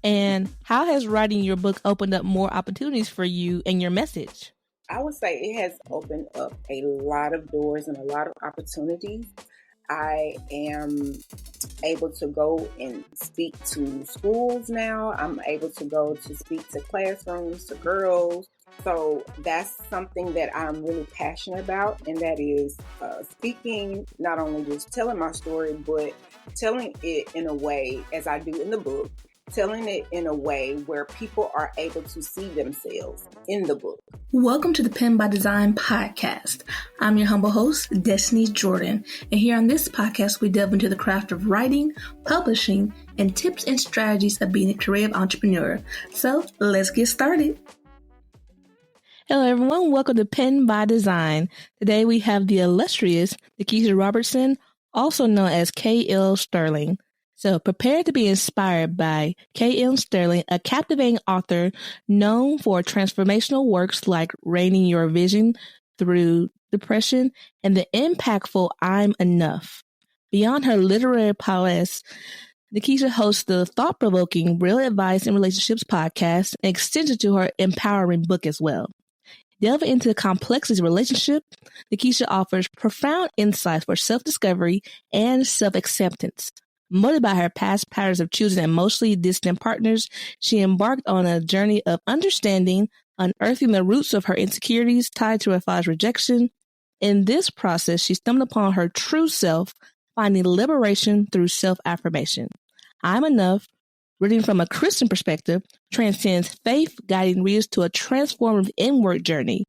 And how has writing your book opened up more opportunities for you and your message? I would say it has opened up a lot of doors and a lot of opportunities. I am able to go and speak to schools now. I'm able to go to speak to classrooms, to girls. So that's something that I'm really passionate about, and that is speaking, not only just telling my story, but telling it in a way, as I do in the book, telling it in a way where people are able to see themselves in the book. Welcome to the Pen by Design podcast. I'm your humble host, Destiny Jordan. And here on this podcast, we delve into the craft of writing, publishing, and tips and strategies of being a creative entrepreneur. So let's get started. Hello, everyone. Welcome to Pen by Design. Today we have the illustrious Nikishea Robinson, also known as K.L. Sterling. So prepare to be inspired by K.L. Sterling, a captivating author known for transformational works like Reigning Your Vision Through Depression and the impactful I'm Enough. Beyond her literary prowess, Nikishea hosts the thought-provoking Real Advice in Relationships podcast, an extension to her empowering book as well. Delving into the complexities of relationship, Nikishea offers profound insights for self-discovery and self-acceptance. Motivated by her past patterns of choosing emotionally distant partners, she embarked on a journey of understanding, unearthing the roots of her insecurities tied to her father's rejection. In this process, she stumbled upon her true self, finding liberation through self-affirmation. I'm Enough, reading from a Christian perspective, transcends faith, guiding readers to a transformative inward journey.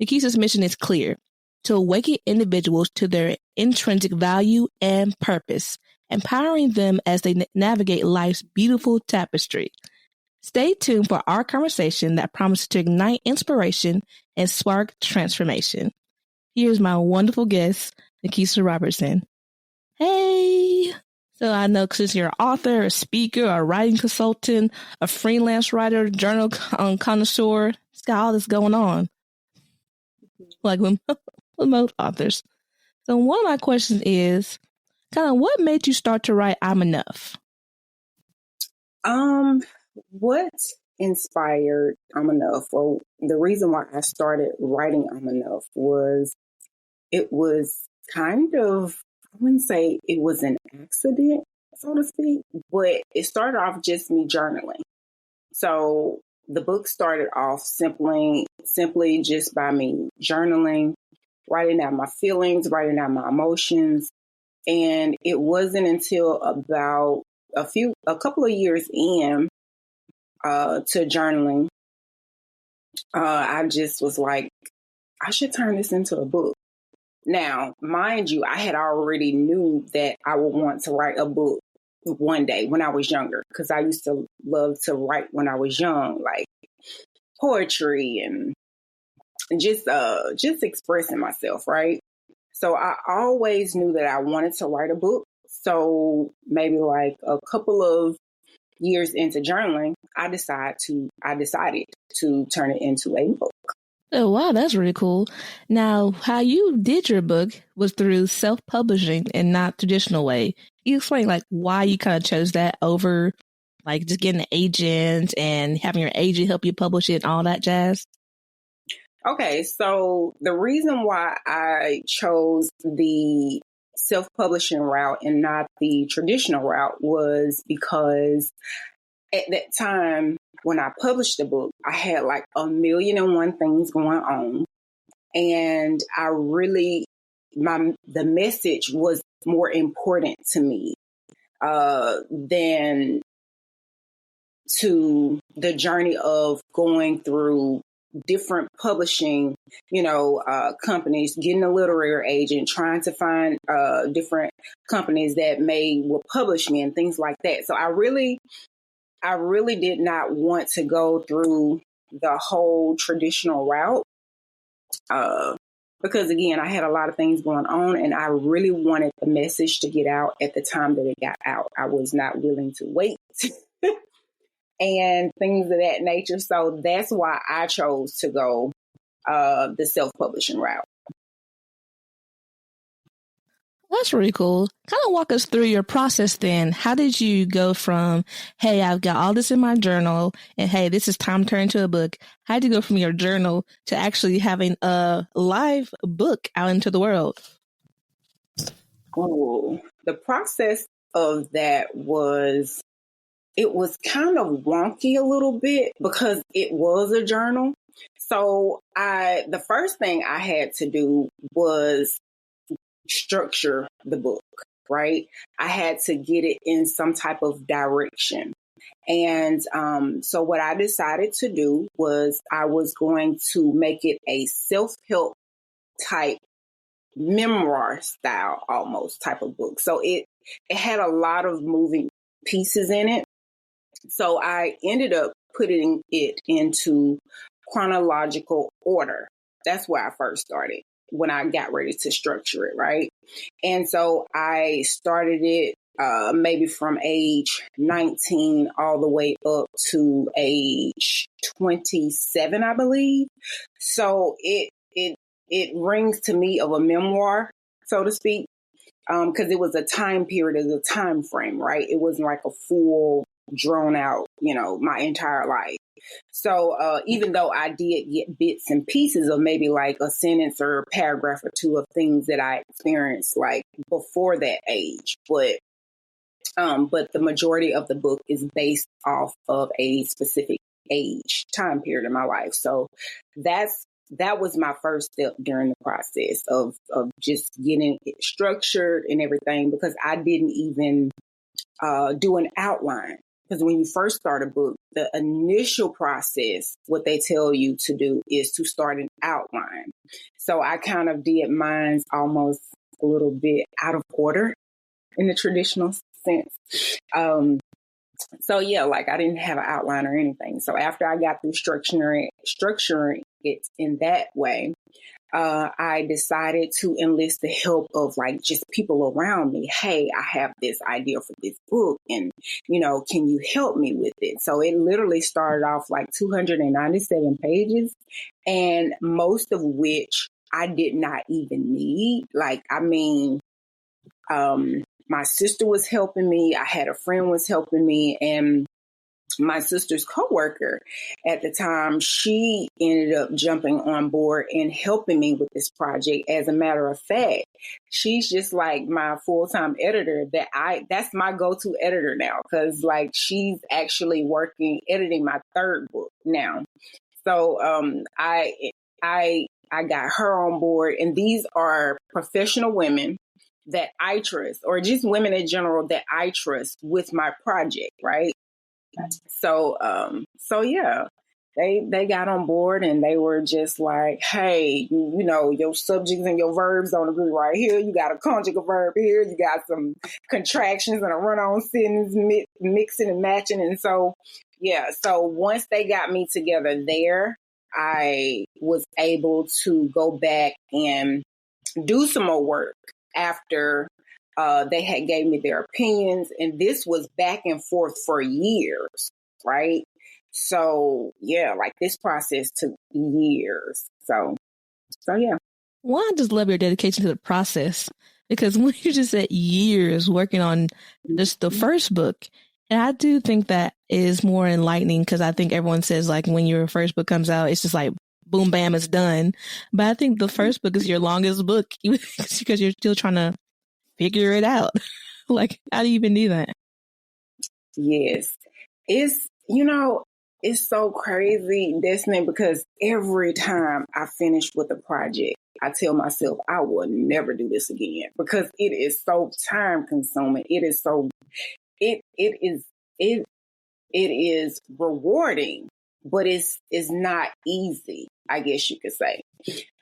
Nikishea's mission is clear: to awaken individuals to their intrinsic value and purpose, empowering them as they navigate life's beautiful tapestry. Stay tuned for our conversation that promises to ignite inspiration and spark transformation. Here's my wonderful guest, Nikishea Robinson. Hey! So I know since you're an author, a speaker, a writing consultant, a freelance writer, journal connoisseur, it's got all this going on. Like with most authors. So one of my questions is, kind of what made you start to write I'm Enough? What inspired I'm Enough? Well, the reason why I started writing I'm Enough was it was kind of, I wouldn't say it was an accident, so to speak, but it started off just me journaling. So the book started off simply just by me journaling, writing out my feelings, writing out my emotions. And it wasn't until about a couple of years in to journaling, I just was like, I should turn this into a book. Now, mind you, I had already knew that I would want to write a book one day when I was younger, because I used to love to write when I was young, like poetry and just expressing myself, right? So I always knew that I wanted to write a book. So maybe like a couple of years into journaling, I decided to turn it into a book. Oh, wow, that's really cool. Now, how you did your book was through self-publishing and not traditional way. You explain like why you kind of chose that over like just getting an agent and having your agent help you publish it and all that jazz? Okay, so the reason why I chose the self-publishing route and not the traditional route was because at that time when I published the book, I had like 1,000,001 things going on. And I really, the message was more important to me than to the journey of going through different publishing, companies, getting a literary agent, trying to find different companies that will publish me and things like that. So I really did not want to go through the whole traditional route because, again, I had a lot of things going on and I really wanted the message to get out at the time that it got out. I was not willing to wait and things of that nature. So that's why I chose to go the self-publishing route. That's really cool. Kind of walk us through your process then. How did you go from, hey, I've got all this in my journal and hey, this is time to turn into a book. How did you go from your journal to actually having a live book out into the world? Oh, the process of that was, it was kind of wonky a little bit because it was a journal. So the first thing I had to do was structure the book, right? I had to get it in some type of direction. And so what I decided to do was I was going to make it a self-help type memoir style almost type of book. So it had a lot of moving pieces in it. So I ended up putting it into chronological order. That's where I first started when I got ready to structure it, right? And so I started it maybe from age 19 all the way up to age 27, I believe. So it rings to me of a memoir, so to speak, because it was a time period, as a time frame, right? It wasn't like a full drawn out, my entire life. So even though I did get bits and pieces of maybe like a sentence or a paragraph or two of things that I experienced like before that age, but the majority of the book is based off of a specific age time period in my life. So that was my first step during the process of just getting it structured and everything, because I didn't even do an outline. Because when you first start a book, the initial process, what they tell you to do is to start an outline. So I kind of did mine almost a little bit out of order in the traditional sense. So yeah, like I didn't have an outline or anything. So after I got through structuring it in that way, I decided to enlist the help of like just people around me. Hey, I have this idea for this book and, can you help me with it? So it literally started off like 297 pages, and most of which I did not even need. Like, I mean, my sister was helping me. I had a friend was helping me, and my sister's coworker at the time, she ended up jumping on board and helping me with this project. As a matter of fact, she's just like my full-time editor. That's my go-to editor now, because like she's actually editing my third book now. So I got her on board, and these are professional women that I trust, or just women in general that I trust with my project, right? So yeah, they got on board, and they were just like, hey, your subjects and your verbs don't agree right here. You got a conjugate verb here. You got some contractions and a run-on sentence mixing and matching. And so, yeah, so once they got me together there, I was able to go back and do some more work after they had gave me their opinions, and this was back and forth for years, right? So yeah, like this process took years. So yeah. Well, I just love your dedication to the process, because when you just said years working on just the first book, and I do think that is more enlightening, because I think everyone says like when your first book comes out, it's just like boom, bam, it's done. But I think the first book is your longest book because you're still trying to figure it out. Like, how do you even do that? Yes. It's so crazy, Destiny, because every time I finish with a project, I tell myself I will never do this again, because it is so time consuming. It is so, it is rewarding, but it's not easy, I guess you could say.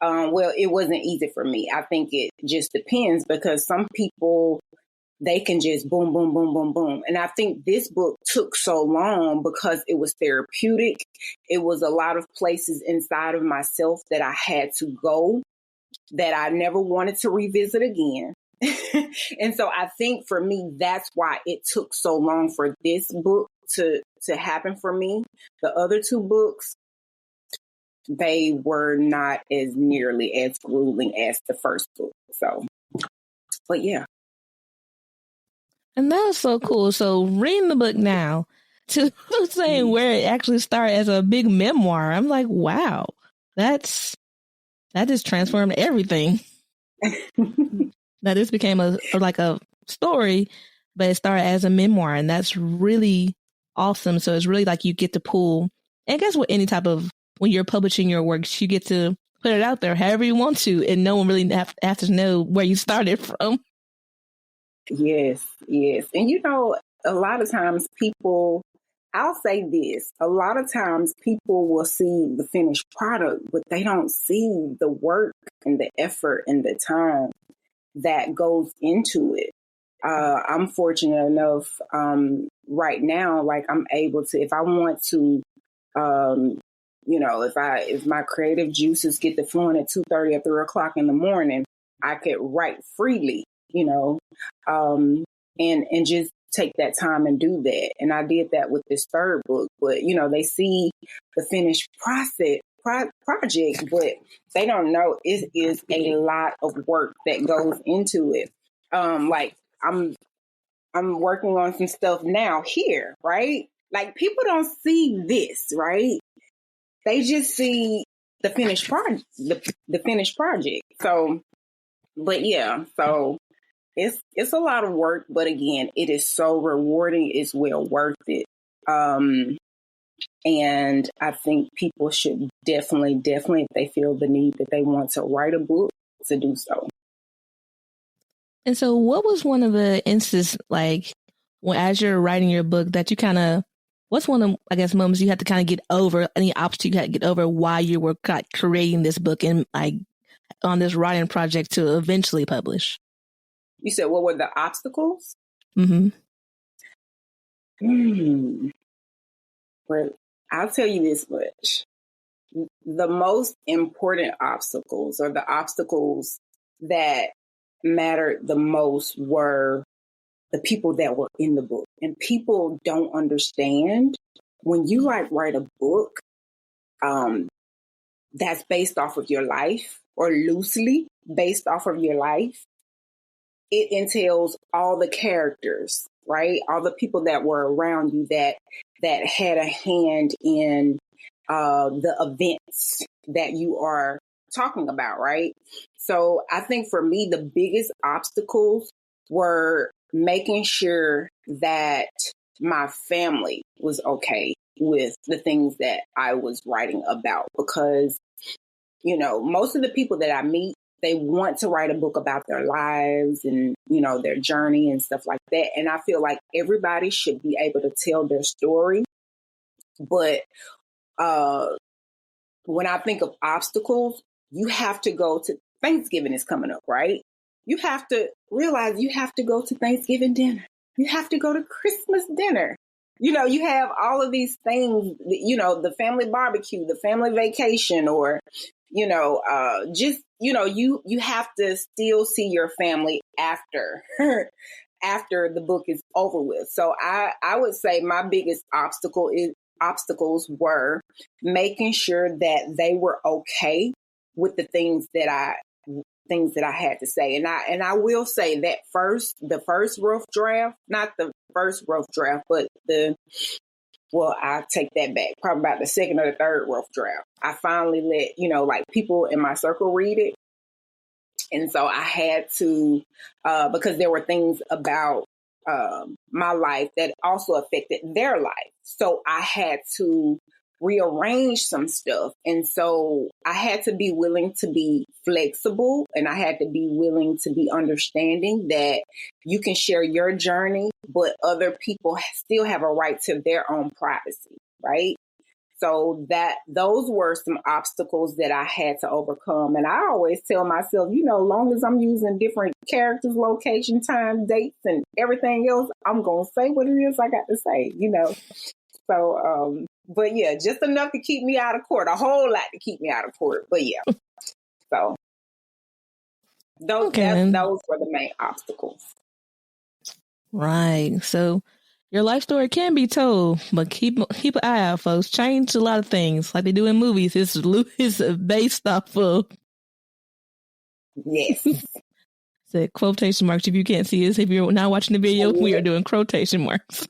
Well, it wasn't easy for me. I think it just depends, because some people, they can just boom, boom, boom, boom, boom. And I think this book took so long because it was therapeutic. It was a lot of places inside of myself that I had to go that I never wanted to revisit again. And so I think for me, that's why it took so long for this book to happen for me. The other two books, they were not as nearly as grueling as the first book. So But yeah. And that was so cool. So reading the book now to saying where it actually started as a big memoir, I'm like, wow, that just transformed everything. That this became a story, but it started as a memoir, and that's really awesome. So it's really like you get to pull, and I guess with any type of, when you're publishing your works, you get to put it out there however you want to, and no one really have to know where you started from. Yes. And a lot of times I'll say this, a lot of times people will see the finished product, but they don't see the work and the effort and the time that goes into it. I'm fortunate enough right now, like I'm able to, if I want to, if my creative juices get to flowing at 2:30 or 3 o'clock in the morning, I could write freely, and just take that time and do that. And I did that with this third book, but they see the finished project, but they don't know it is a lot of work that goes into it. Like I'm working on some stuff now here, right? Like people don't see this, right? They just see the finished project, the finished project. So, but yeah, so it's a lot of work, but again, it is so rewarding. It's well worth it. And I think people should definitely, if they feel the need that they want to write a book, to do so. And so what was one of the instances, like, as you're writing your book, that you kind of, what's one of, I guess, moments you had to kind of get over, any obstacle you had to get over while you were creating this book and like on this writing project to eventually publish? You said, what were the obstacles? Mm-hmm. Well, I'll tell you this much. The most important obstacles, or the obstacles that mattered the most, were the people that were in the book. And people don't understand, when you write a book that's based off of your life, or loosely based off of your life, it entails all the characters, right? All the people that were around you that had a hand in the events that you are talking about, right? So I think for me, the biggest obstacles were making sure that my family was okay with the things that I was writing about, because, most of the people that I meet, they want to write a book about their lives and, their journey and stuff like that. And I feel like everybody should be able to tell their story. But when I think of obstacles, you have to go to, Thanksgiving is coming up, right? You have to realize you have to go to Thanksgiving dinner. You have to go to Christmas dinner. You have all of these things, the family barbecue, the family vacation, or, you have to still see your family after, after the book is over with. So I would say my biggest obstacles were making sure that they were okay with the things that I had to say. And I will say that the first rough draft, not the first rough draft, but I take that back. Probably about the second or the third rough draft, I finally let, people in my circle read it. And so I had to, because there were things about my life that also affected their life. So I had to rearrange some stuff. And so I had to be willing to be flexible, and I had to be willing to be understanding that you can share your journey, but other people still have a right to their own privacy, right? So those were some obstacles that I had to overcome. And I always tell myself, long as I'm using different characters, location, time, dates, and everything else, I'm going to say what it is I got to say, So, but yeah, just enough to keep me out of court, a whole lot to keep me out of court. But yeah, so those were the main obstacles. Right. So your life story can be told, but keep an eye out, folks. Change a lot of things like they do in movies. It's based off of. Yes. So quotation marks, if you can't see us, if you're not watching the video, we are doing quotation marks.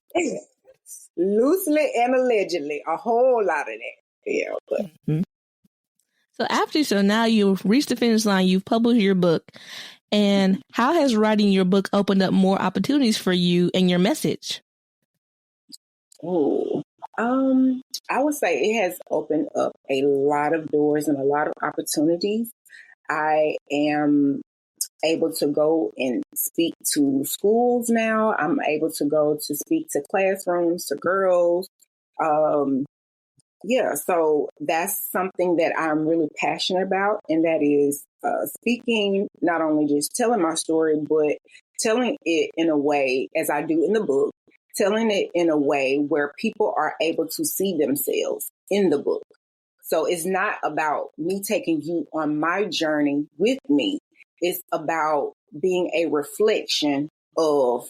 Loosely and allegedly, a whole lot of that. Yeah. But. Mm-hmm. So now you've reached the finish line, you've published your book. And how has writing your book opened up more opportunities for you and your message? Oh, I would say it has opened up a lot of doors and a lot of opportunities. I am able to go and speak to schools now. I'm able to go to speak to classrooms, to girls. So that's something that I'm really passionate about, and that is speaking, not only just telling my story, but telling it in a way, as I do in the book, telling it in a way where people are able to see themselves in the book. So it's not about me taking you on my journey with me. It's about being a reflection of,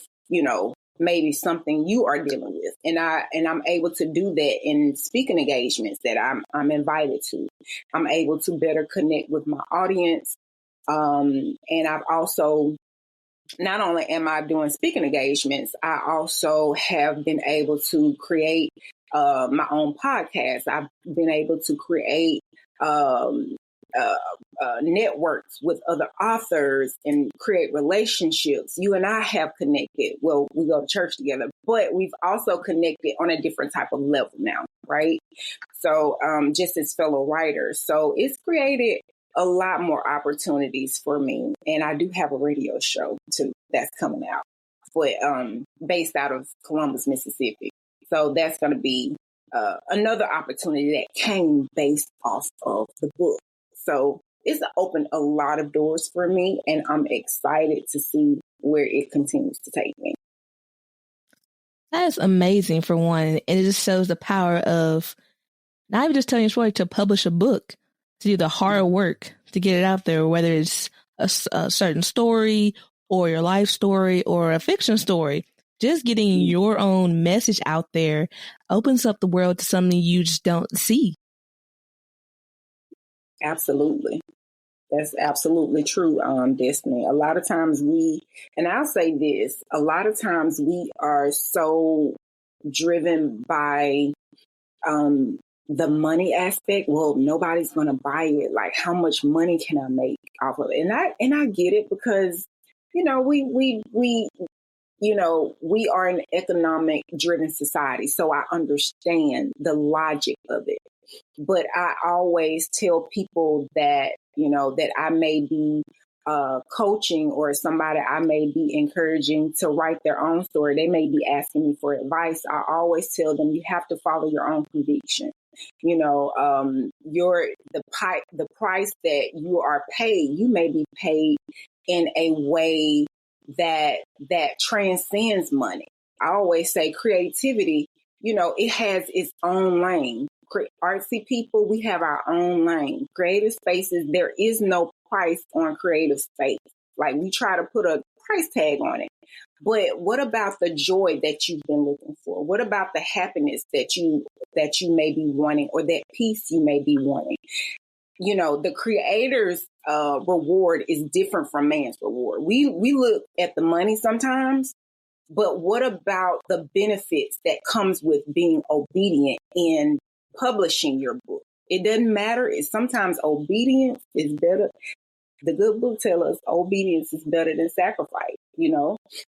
maybe something you are dealing with. And I'm able to do that in speaking engagements that I'm invited to. I'm able to better connect with my audience. And I've also, not only am I doing speaking engagements, I also have been able to create my own podcast. I've been able to create networks with other authors and create relationships. You and I have connected. Well, we go to church together, but we've also connected on a different type of level now, right? So just as fellow writers. So it's created a lot more opportunities for me. And I do have a radio show too that's coming out, but based out of Columbus, Mississippi. So that's going to be another opportunity that came based off of the book. So it's opened a lot of doors for me, and I'm excited to see where it continues to take me. That is amazing, for one. And it just shows the power of not even just telling your story, to publish a book, to do the hard work to get it out there, whether it's a certain story or your life story or a fiction story. Just getting your own message out there opens up the world to something you just don't see. Absolutely. That's absolutely true, Destiny. A lot of times and I'll say this, a lot of times we are so driven by the money aspect. Well, nobody's going to buy it. Like, how much money can I make off of it? And I get it, because, we are an economic driven society. So I understand the logic of it. But I always tell people that, that I may be coaching, or somebody I may be encouraging to write their own story. They may be asking me for advice. I always tell them, you have to follow your own conviction. The price that you are paid, you may be paid in a way that transcends money. I always say creativity, it has its own lane. Artsy people, we have our own lane. Creative spaces, there is no price on creative space. Like, we try to put a price tag on it. But what about the joy that you've been looking for? What about the happiness that you may be wanting, or that peace you may be wanting? The creator's reward is different from man's reward. We look at the money sometimes, but what about the benefits that comes with being obedient in publishing your book? It doesn't matter. It's sometimes obedience is better. The good book tells us obedience is better than sacrifice,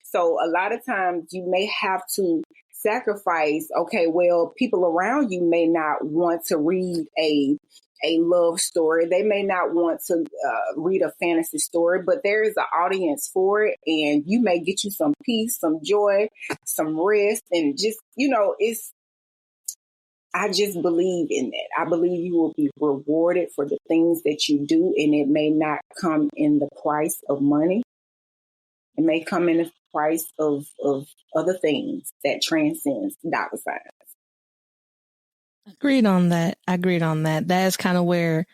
So a lot of times you may have to sacrifice. Okay, well, people around you may not want to read a love story. They may not want to read a fantasy story, but there is an audience for it. And you may get you some peace, some joy, some rest, and just, I just believe in that. I believe you will be rewarded for the things that you do, and it may not come in the price of money. It may come in the price of other things that transcends dollar signs. Agreed on that. That is kind of where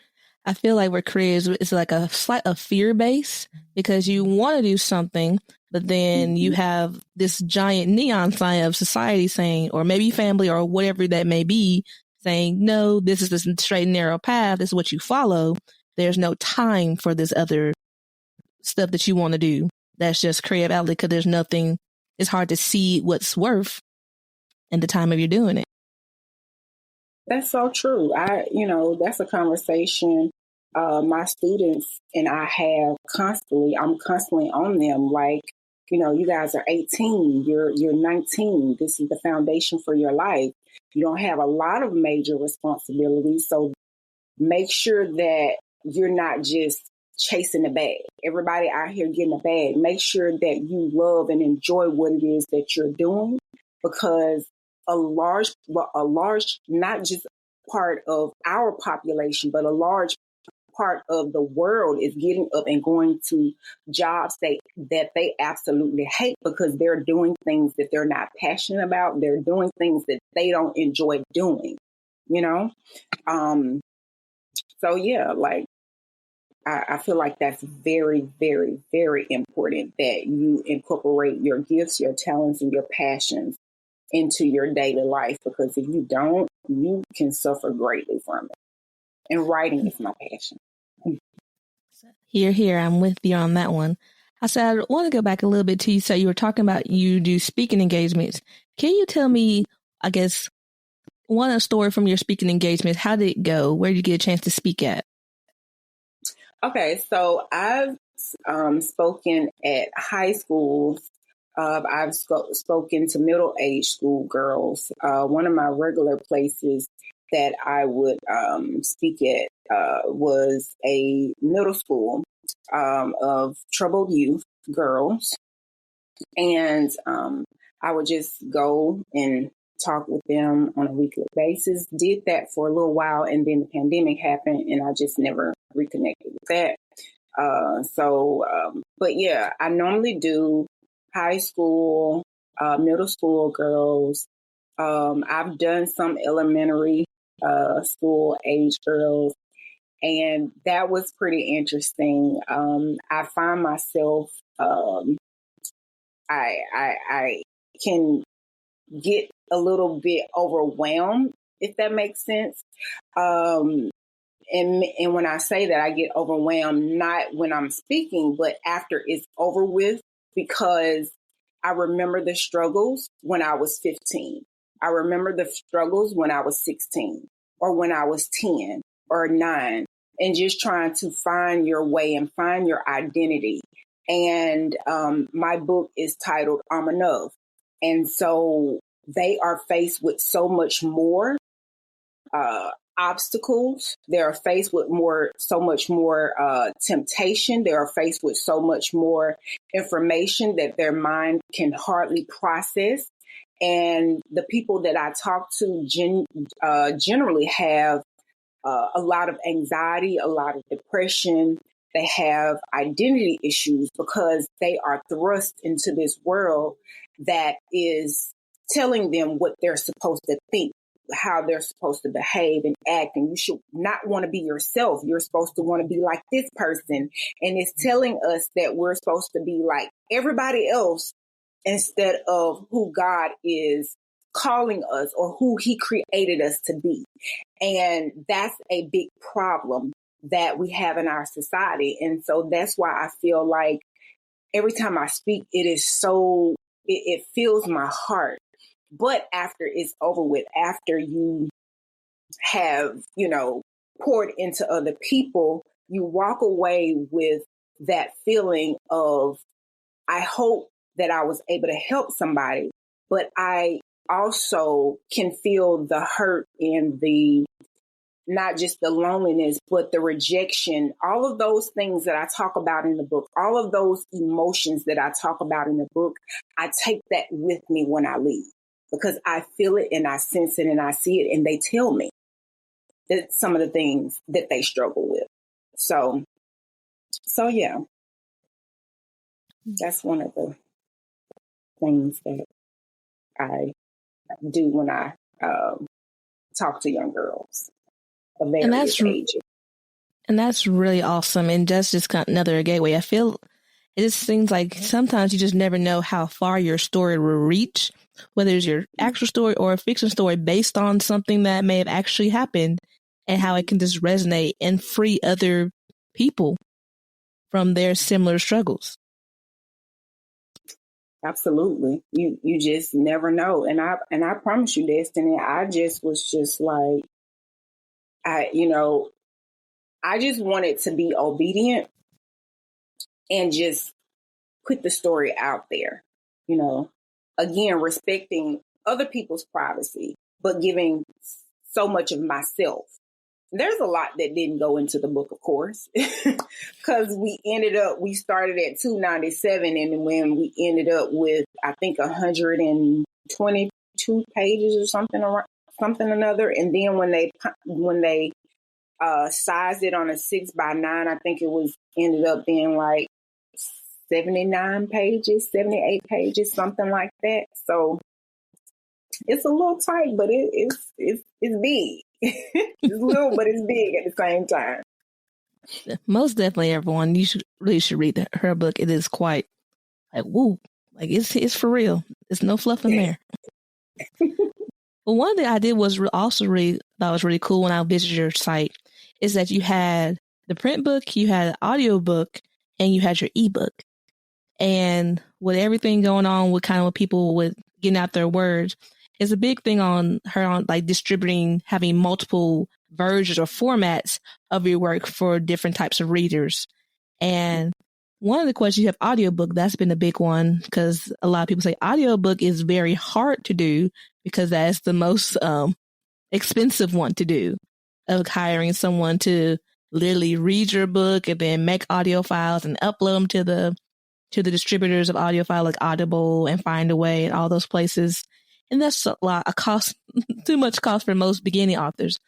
I feel like we're creators. It's like a fear base, because you want to do something, but then you have this giant neon sign of society saying, or maybe family or whatever that may be, saying, no, this is the straight and narrow path. This is what you follow. There's no time for this other stuff that you want to do. that's just creative outlet because there's nothing, it's hard to see what's worth in the time of you doing it. That's so true. That's a conversation my students and I have constantly. I'm constantly on them. Like, you guys are 18, you're 19. This is the foundation for your life. You don't have a lot of major responsibilities. So make sure that you're not just chasing the bag. Everybody out here getting a bag. Make sure that you love and enjoy what it is that you're doing, because a large, not just part of our population, but a large part of the world is getting up and going to jobs that they absolutely hate, because they're doing things that they're not passionate about. They're doing things that they don't enjoy doing, So yeah, like I feel like that's very, very, very important that you incorporate your gifts, your talents, and your passions into your daily life, because if you don't, you can suffer greatly from it. And writing is my passion. Here, I'm with you on that one. I said, I want to go back a little bit to you. So you were talking about you do speaking engagements. Can you tell me, I guess, a story from your speaking engagements? How did it go? Where did you get a chance to speak at? Okay, so I've spoken at high schools. I've spoken to middle-aged school girls. One of my regular places that I would speak at was a middle school of troubled youth girls. And I would just go and talk with them on a weekly basis. Did that for a little while, and then the pandemic happened, and I just never reconnected with that. But yeah, I normally do high school, middle school girls. I've done some elementary school age girls, and that was pretty interesting. I find myself, I can get a little bit overwhelmed, if that makes sense. And when I say that, I get overwhelmed, not when I'm speaking, but after it's over with, because I remember the struggles when I was 15. I remember the struggles when I was 16, or when I was 10 or 9, and just trying to find your way and find your identity. And my book is titled I'm Enough. And so they are faced with so much more obstacles. They are faced with so much more temptation. They are faced with so much more information that their mind can hardly process. And the people that I talk to generally have a lot of anxiety, a lot of depression. They have identity issues because they are thrust into this world that is telling them what they're supposed to think, how they're supposed to behave and act. And you should not want to be yourself. You're supposed to want to be like this person. And it's telling us that we're supposed to be like everybody else instead of who God is calling us or who he created us to be. And that's a big problem that we have in our society. And so that's why I feel like every time I speak, it fills my heart. But after it's over with, after you have, poured into other people, you walk away with that feeling of, I hope that I was able to help somebody, but I also can feel the hurt and not just the loneliness, but the rejection, all of those things that I talk about in the book, all of those emotions that I talk about in the book, I take that with me when I leave, because I feel it and I sense it and I see it, and they tell me that some of the things that they struggle with. So yeah, that's one of the things that I do when I talk to young girls of various ages. And that's really awesome. And that's just another gateway. I feel it just seems like sometimes you just never know how far your story will reach, whether it's your actual story or a fiction story based on something that may have actually happened, and how it can just resonate and free other people from their similar struggles. Absolutely. You just never know. And I promise you, Destiny, I just was just like, I just wanted to be obedient and just put the story out there, again, respecting other people's privacy, but giving so much of myself. There's a lot that didn't go into the book, of course, because we started at 297, and when we ended up with, I think, 122 pages or something another. And then when they sized it on a 6x9, I think it was ended up being like 78 pages, something like that. So it's a little tight, but it's big. It's little, but it's big at the same time. Most definitely, everyone. You should read her book. It is quite like woo, like it's for real. There's no fluff in there. But one thing I did was also read that was really cool when I visited your site is that you had the print book, you had an audio book, and you had your ebook. And with everything going on with kind of with people with getting out their words, it's a big thing on like distributing, having multiple versions or formats of your work for different types of readers. And one of the questions, you have audiobook, that's been a big one because a lot of people say audiobook is very hard to do because that's the most expensive one to do, of hiring someone to literally read your book and then make audio files and upload them to the distributors of audio file like Audible and Findaway and all those places. And that's a lot of cost, too much cost for most beginning authors.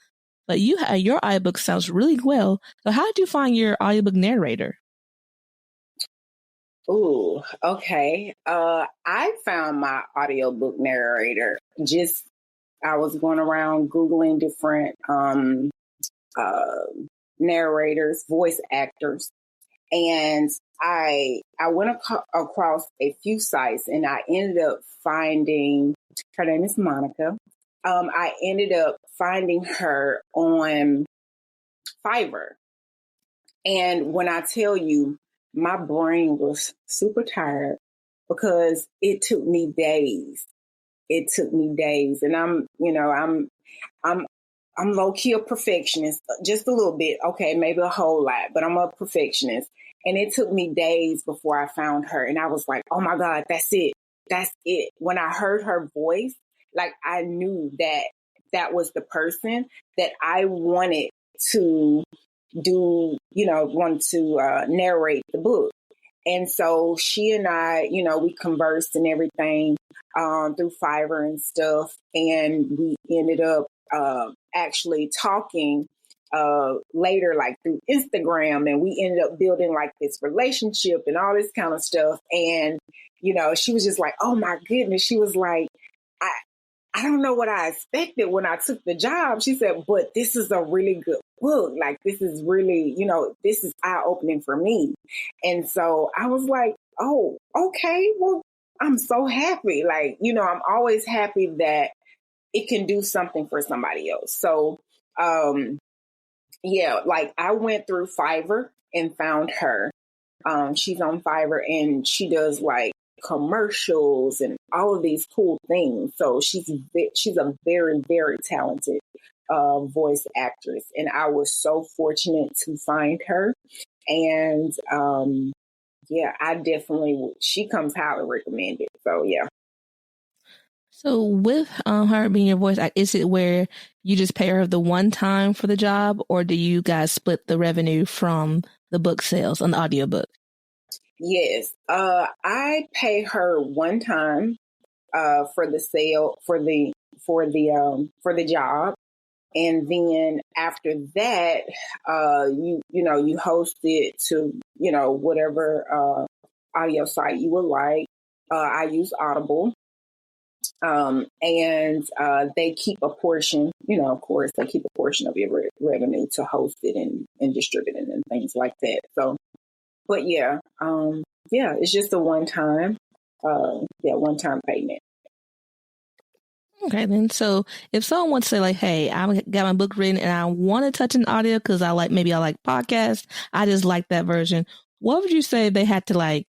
But your audiobook sounds really well. So how did you find your audiobook narrator? Ooh, okay. I found my audiobook narrator. I was going around Googling different narrators, voice actors, and I went across a few sites, and I ended up finding, her name is Monica. I ended up finding her on Fiverr. And when I tell you, my brain was super tired because it took me days. And I'm low key a perfectionist, just a little bit. Okay, maybe a whole lot, but I'm a perfectionist. And it took me days before I found her. And I was like, oh my God, that's it. That's it. When I heard her voice, like I knew that was the person that I wanted to narrate the book. And so she and I, we conversed and everything through Fiverr and stuff. And we ended up actually talking later, like through Instagram. And we ended up building like this relationship and all this kind of stuff. And, she was just like, oh my goodness. She was like, I don't know what I expected when I took the job. She said, but this is a really good book. Like, this is really, this is eye-opening for me. And so I was like, oh, okay, well, I'm so happy. Like, I'm always happy that it can do something for somebody else. So, like I went through Fiverr and found her. She's on Fiverr and she does like commercials and all of these cool things. So she's a very, very talented voice actress. And I was so fortunate to find her. And she comes highly recommended. So yeah. So with her being your voice, is it where you just pay her the one time for the job, or do you guys split the revenue from the book sales on the audiobook? Yes, I pay her one time for the sale for the job, and then after that, you host it to whatever audio site you would like. I use Audible. And they keep a portion, of course, they keep a portion of your revenue to host it and distribute it and things like that. So, but it's just a one-time payment. Okay, then. So if someone wants to say like, hey, I got my book written and I want to touch an audio because I like podcasts, I just like that version. What would you say they had to like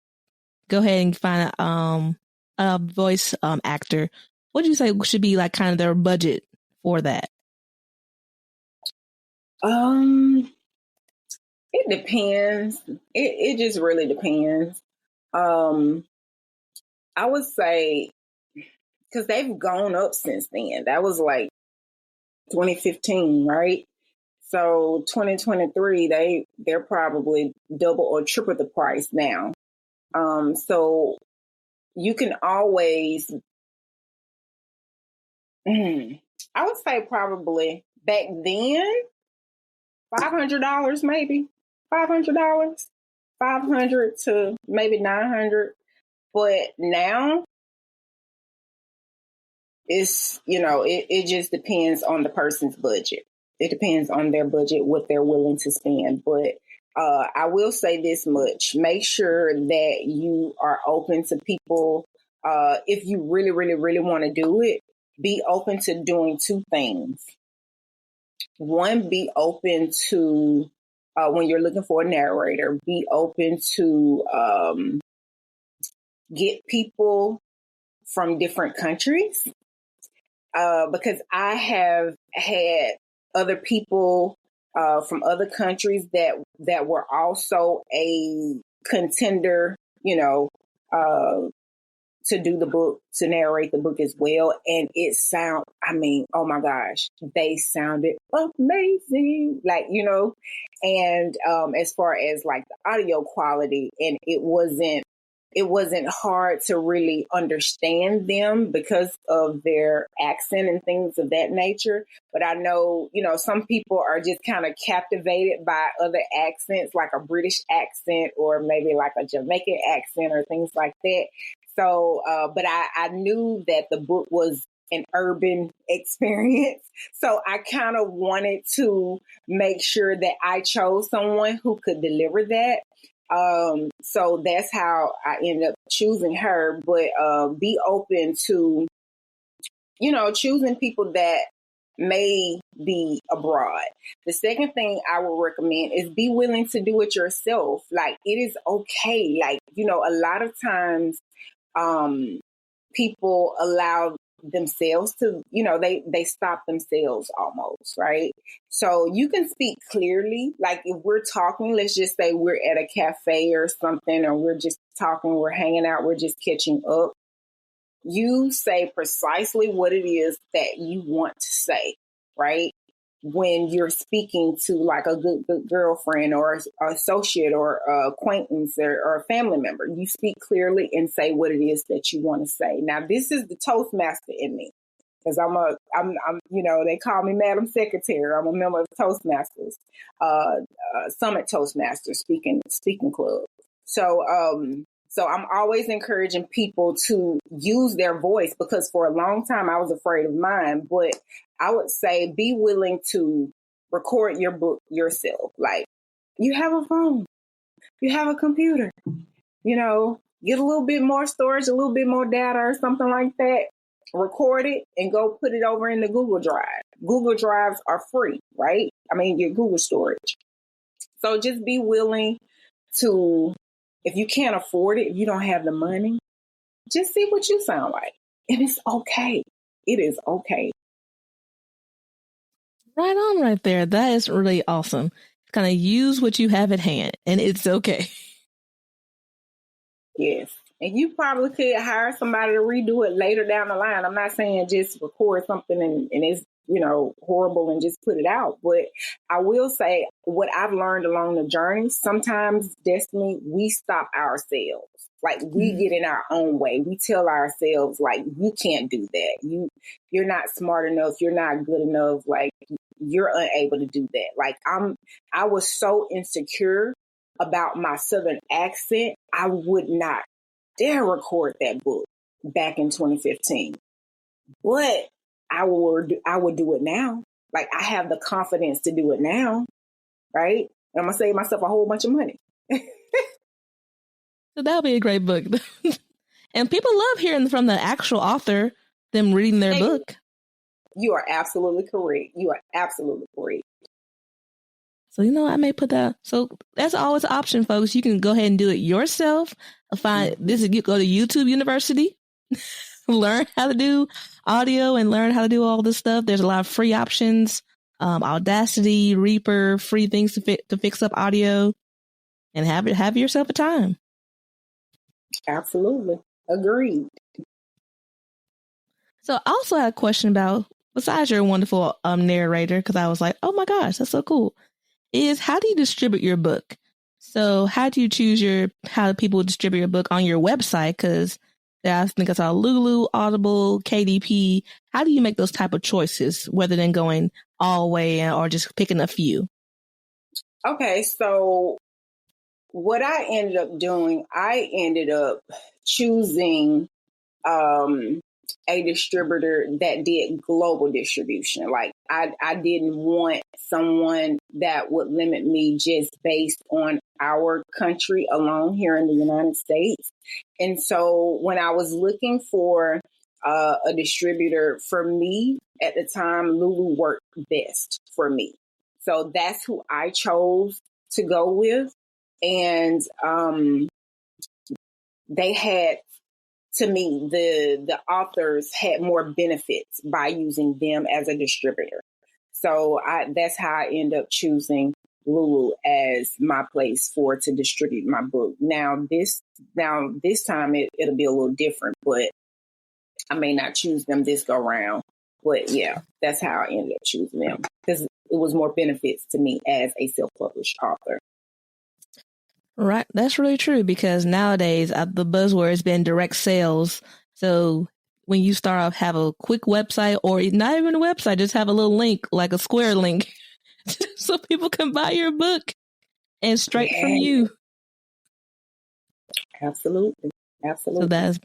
go ahead and find voice actor, what do you say should be like kind of their budget for that? It depends. It just really depends. I would say, because they've gone up since then. That was like 2015, right? So 2023, they're probably double or triple the price now. So you can always, I would say probably back then, $500 maybe, $500, 500 to maybe 900. But now it's, it just depends on the person's budget. It depends on their budget, what they're willing to spend. But I will say this much. Make sure that you are open to people. If you really, really, really want to do it, be open to doing two things. One, be open to, when you're looking for a narrator, be open to get people from different countries. Because I have had other people from other countries that were also a contender, to do the book, to narrate the book as well. And oh my gosh, they sounded amazing. And as far as like the audio quality, and it wasn't hard to really understand them because of their accent and things of that nature. But I know, some people are just kind of captivated by other accents, like a British accent or maybe like a Jamaican accent or things like that. So, but I knew that the book was an urban experience. So I kind of wanted to make sure that I chose someone who could deliver that. So that's how I ended up choosing her, but be open to, choosing people that may be abroad. The second thing I would recommend is be willing to do it yourself. Like, it is okay. Like, a lot of times, people allow themselves to, they stop themselves almost, right? So you can speak clearly. Like, if we're talking, let's just say we're at a cafe or something, or we're just talking, we're hanging out, we're just catching up. You say precisely what it is that you want to say, right? When you're speaking to like a good girlfriend or associate or acquaintance or a family member, you speak clearly and say what it is that you want to say. Now, this is the Toastmaster in me, because I'm they call me Madam Secretary. I'm a member of Toastmasters, Summit Toastmasters speaking club. So I'm always encouraging people to use their voice, because for a long time I was afraid of mine. But I would say be willing to record your book yourself. Like, you have a phone, you have a computer, get a little bit more storage, a little bit more data or something like that. Record it and go put it over in the Google Drive. Google Drives are free, right? I mean, your Google storage. So just be willing to, if you can't afford it, if you don't have the money, just see what you sound like. And it's okay. It is okay. Right on right there. That is really awesome. Kind of use what you have at hand, and it's okay. Yes. And you probably could hire somebody to redo it later down the line. I'm not saying just record something and it's, horrible and just put it out. But I will say what I've learned along the journey, sometimes, Destiny, we stop ourselves. Like, we get in our own way. We tell ourselves, like, you can't do that. You're not smart enough. You're not good enough. Like, you're unable to do that. Like, I was so insecure about my Southern accent. I would not dare record that book back in 2015. But I would do it now. Like, I have the confidence to do it now, right? And I'm going to save myself a whole bunch of money. So that'll be a great book. And people love hearing from the actual author, them reading their book. You are absolutely correct. You are absolutely correct. So, I may put that. So that's always an option, folks. You can go ahead and do it yourself. You go to YouTube University learn how to do audio and learn how to do all this stuff. There's a lot of free options, Audacity, Reaper, free things to fix up audio, and have yourself a time. Absolutely. Agreed. So I also had a question about, besides your wonderful narrator, because I was like, oh my gosh, that's so cool, is how do you distribute your book? So how do you choose how people distribute your book on your website? Because I think I saw Lulu, Audible, KDP. How do you make those type of choices, rather than going all the way or just picking a few? Okay, so what I ended up doing, I ended up choosing a distributor that did global distribution. Like I didn't want someone that would limit me just based on our country alone here in the United States. And so when I was looking for a distributor, for me at the time, Lulu worked best for me. So that's who I chose to go with. And they had, to me, the authors had more benefits by using them as a distributor. So that's how I end up choosing Lulu as my place to distribute my book. Now this time it'll be a little different, but I may not choose them this go round. But yeah, that's how I ended up choosing them, because it was more benefits to me as a self-published author. Right. That's really true, because nowadays the buzzword has been direct sales. So when you start off, have a quick website, or not even a website, just have a little link, like a square link, so people can buy your book and straight from you. Absolutely. So that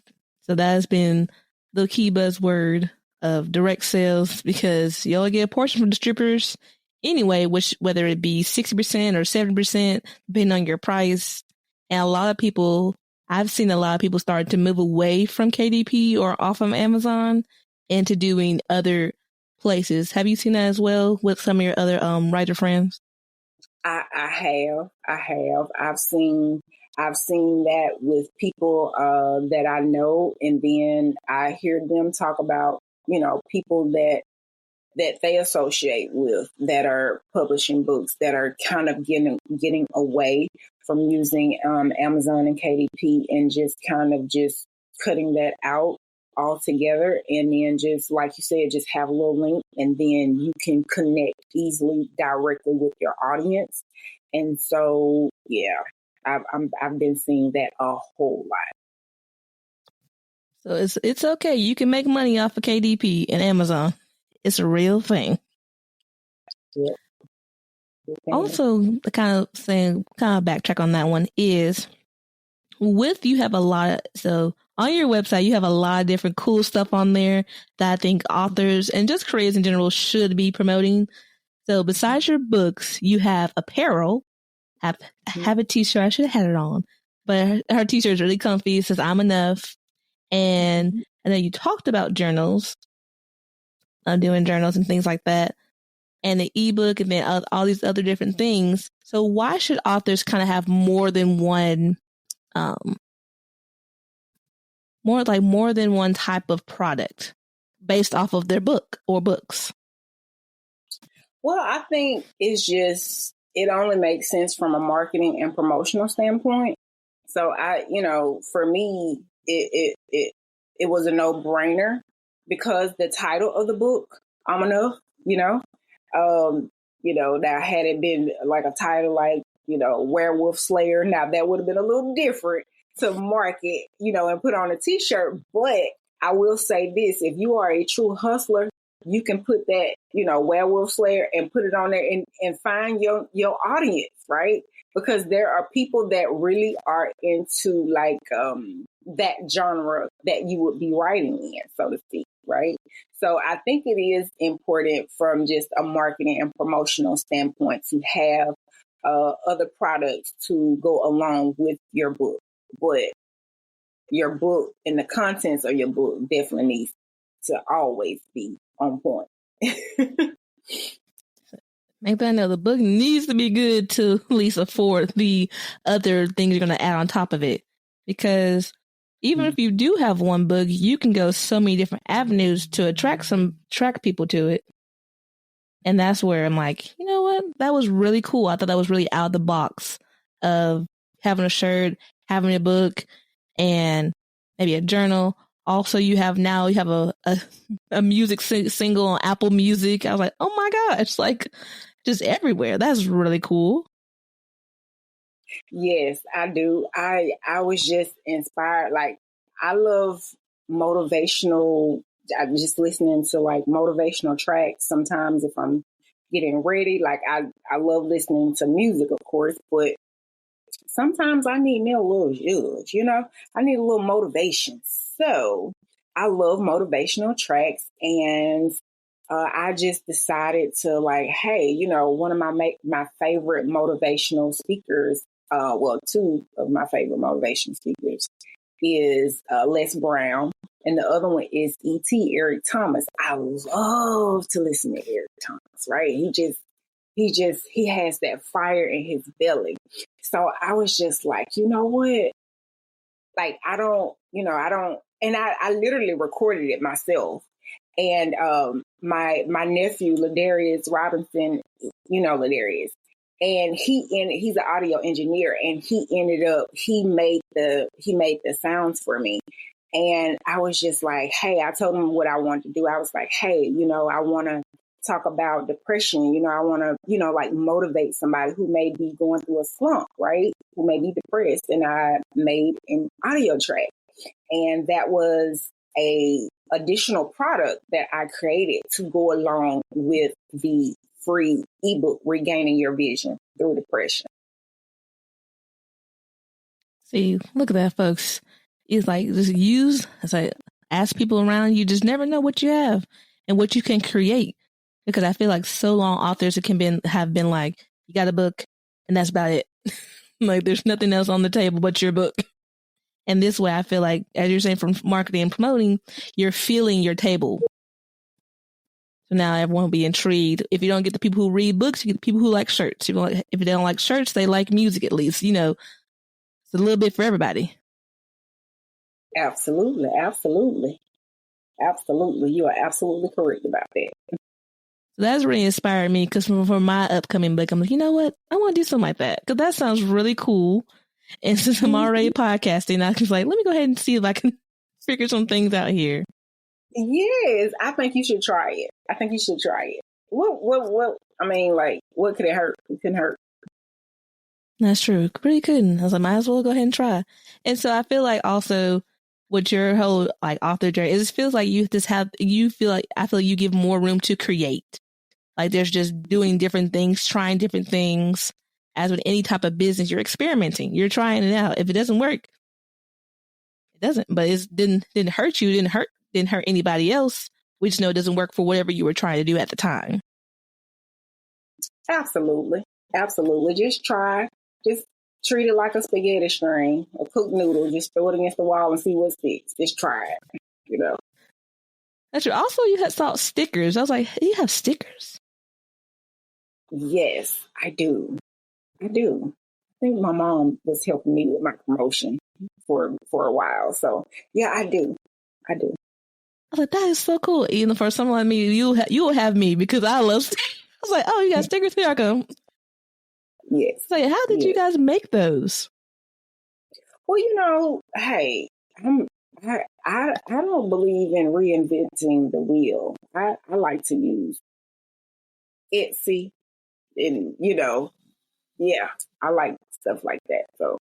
has been the key buzzword of direct sales, because you only get a portion from distributors anyway, which whether it be 60% or 70%, depending on your price. And I've seen a lot of people start to move away from KDP or off of Amazon into doing other places. Have you seen that as well with some of your other writer friends? I have. I've seen that with people that I know, and then I hear them talk about, people that they associate with that are publishing books that are kind of getting away from using Amazon and KDP, and just kind of just cutting that out altogether. And then, just like you said, just have a little link, and then you can connect easily directly with your audience. And so, yeah, I've been seeing that a whole lot. So it's okay. You can make money off of KDP and Amazon. It's a real thing. Yeah. Also, the kind of backtrack on that one is, you have a lot. So on your website, you have a lot of different cool stuff on there that I think authors and just creators in general should be promoting. So besides your books, you have apparel. Have a t-shirt. I should have had it on, but her t-shirt is really comfy. It says "I'm enough," and I know you talked about journals. Doing journals and things like that, and the ebook, and then all these other different things. So why should authors kind of have more than one, more than one type of product based off of their book or books? Well, I think it only makes sense from a marketing and promotional standpoint. So for me, it was a no-brainer, because the title of the book, I'm enough, now had it been like a title like, Werewolf Slayer, now that would have been a little different to market, and put on a t-shirt. But I will say this, if you are a true hustler, you can put that, Werewolf Slayer, and put it on there and find your audience, right? Because there are people that really are into like that genre that you would be writing in, so to speak, right? So I think it is important from just a marketing and promotional standpoint to have other products to go along with your book. But your book and the contents of your book definitely needs to always be on point. Maybe I know the book needs to be good to at least afford the other things you're going to add on top of it. Because even if you do have one book, you can go so many different avenues to attract people to it. And that's where I'm like, you know what? That was really cool. I thought that was really out of the box of having a shirt, having a book, and maybe a journal. Also, you have a music single on Apple Music. I was like, oh my gosh, like just everywhere. That's really cool. Yes, I do. I was just inspired. Like, I love motivational. I'm just listening to like motivational tracks sometimes if I'm getting ready. Like, I love listening to music, of course, but sometimes I need me a little judge, I need a little motivation. So I love motivational tracks, and I just decided to like, hey, one of my favorite motivational speakers, two of my favorite motivation speakers is Les Brown, and the other one is Eric Thomas. I love to listen to Eric Thomas, right? He has that fire in his belly. So I was just like, you know what? Like, I don't, and I literally recorded it myself. And my nephew, Ladarius Robinson, Ladarius, and he's an audio engineer, and he made the sounds for me. And I was just like, hey, I told him what I wanted to do. I was like, hey, I want to talk about depression. I want to, like motivate somebody who may be going through a slump, right? Who may be depressed. And I made an audio track. And that was a additional product that I created to go along with the free ebook, Regaining Your Vision Through Depression. See, look at that, folks. It's like, ask people around you. Just never know what you have and what you can create. Because I feel like so long authors have been like, you got a book and that's about it. Like, there's nothing else on the table but your book. And this way, I feel like, as you're saying, from marketing and promoting, you're filling your table. So now everyone will be intrigued. If you don't get the people who read books, you get the people who like shirts. If they don't like shirts, they like music at least. It's a little bit for everybody. Absolutely. You are absolutely correct about that. So that's really inspired me, because for my upcoming book, I'm like, you know what? I want to do something like that, because that sounds really cool. And since I'm already podcasting, I was like, let me go ahead and see if I can figure some things out here. Yes, I think you should try it. What? I mean, like, what could it hurt? It couldn't hurt. That's true. Really couldn't. I was like, might as well go ahead and try. And so I feel like also with your whole like author journey, it feels like I feel like you give more room to create. Like, there's just doing different things, trying different things. As with any type of business, you're experimenting, you're trying it out. If it doesn't work, it doesn't. But it didn't hurt you, didn't hurt anybody else. We just know it doesn't work for whatever you were trying to do at the time. Absolutely. Just try. Just treat it like a spaghetti string, a cooked noodle. Just throw it against the wall and see what sticks. Just try it. That's true. Also, you had saw stickers. I was like, you have stickers? Yes, I do. I think my mom was helping me with my promotion for a while. So yeah, I do. I was like, that is so cool. Even for someone like me, you'll have me, because I love stickers. I was like, oh, you got stickers? Here I come. Yes. So how did you guys make those? Well, hey, I don't believe in reinventing the wheel. I like to use Etsy, and yeah, I like stuff like that. So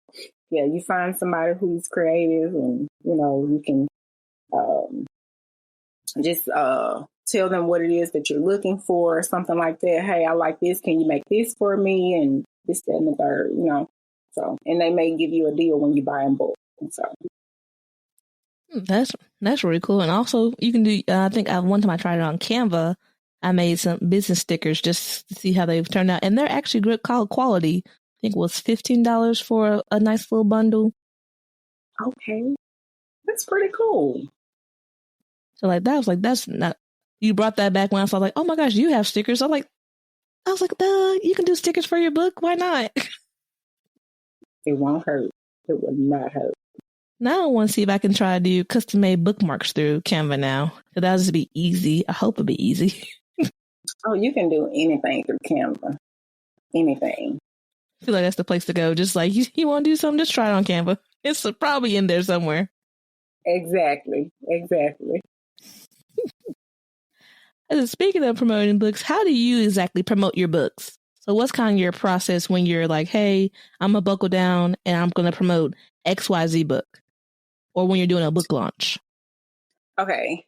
yeah, you find somebody who's creative, and you can just tell them what it is that you're looking for, or something like that. Hey, I like this. Can you make this for me? And this, that, and the third. So, and they may give you a deal when you buy in bulk. And so that's really cool. And also, you can do. I think one time I tried it on Canva. I made some business stickers just to see how they've turned out, and they're actually good quality. I think it was $15 for a nice little bundle. Okay, that's pretty cool. So like that, I was like, that's not. You brought that back when I was like, oh my gosh, you have stickers. I was like, you can do stickers for your book. Why not? It won't hurt. It will not hurt. Now I want to see if I can try to do custom made bookmarks through Canva now. So that'll just be easy. I hope it'll be easy. Oh, you can do anything through Canva. Anything. I feel like that's the place to go. Just like, you want to do something, just try it on Canva. It's probably in there somewhere. Exactly. Speaking of promoting books, how do you exactly promote your books? So what's kind of your process when you're like, hey, I'm going to buckle down and I'm going to promote XYZ book? Or when you're doing a book launch? Okay.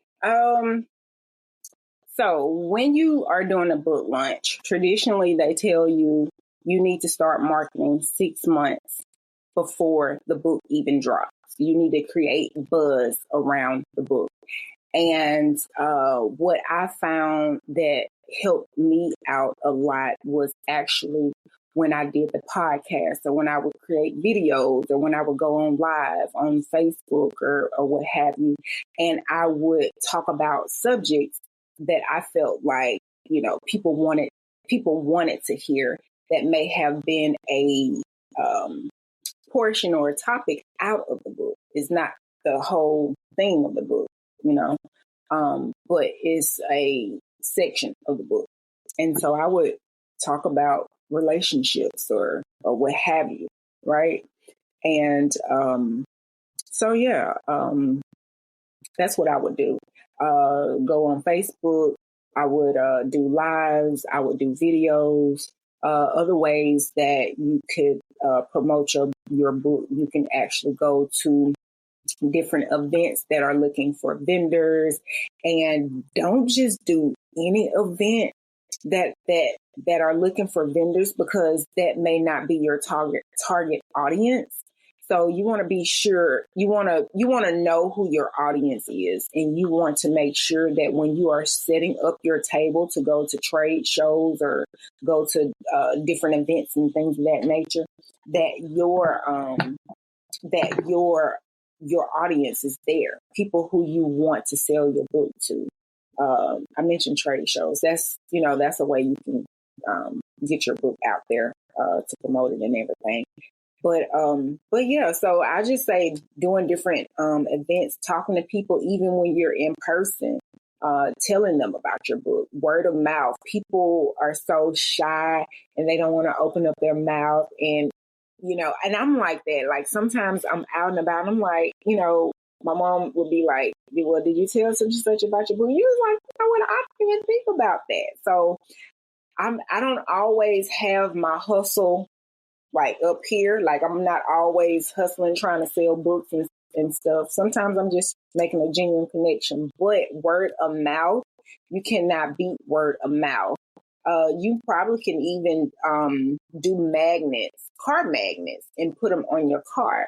So when you are doing a book launch, traditionally they tell you need to start marketing 6 months before the book even drops. You need to create buzz around the book. And what I found that helped me out a lot was actually when I did the podcast, or when I would create videos, or when I would go on live on Facebook or what have you. And I would talk about subjects that I felt like, people wanted to hear, that may have been a portion or a topic out of the book. It's not the whole thing of the book, but it's a section of the book. And so I would talk about relationships or what have you, right? And that's what I would do. Go on Facebook. I would do lives. I would do videos. Other ways that you could promote your book, you can actually go to different events that are looking for vendors, and don't just do any event that are looking for vendors, because that may not be your target audience. So you want to be sure, you want to know who your audience is, and you want to make sure that when you are setting up your table to go to trade shows or go to different events and things of that nature, that your audience is there, people who you want to sell your book to. I mentioned trade shows. That's a way you can get your book out there to promote it and everything. But yeah, so I just say doing different events, talking to people, even when you're in person, telling them about your book, word of mouth. People are so shy and they don't want to open up their mouth, and and I'm like that. Like sometimes I'm out and about and I'm like, my mom would be like, well, did you tell such and such about your book? You was like, what? I didn't think about that. So I don't always have my hustle like up here. Like I'm not always hustling, trying to sell books and stuff. Sometimes I'm just making a genuine connection. But word of mouth, you cannot beat word of mouth. You probably can even do magnets, car magnets, and put them on your car.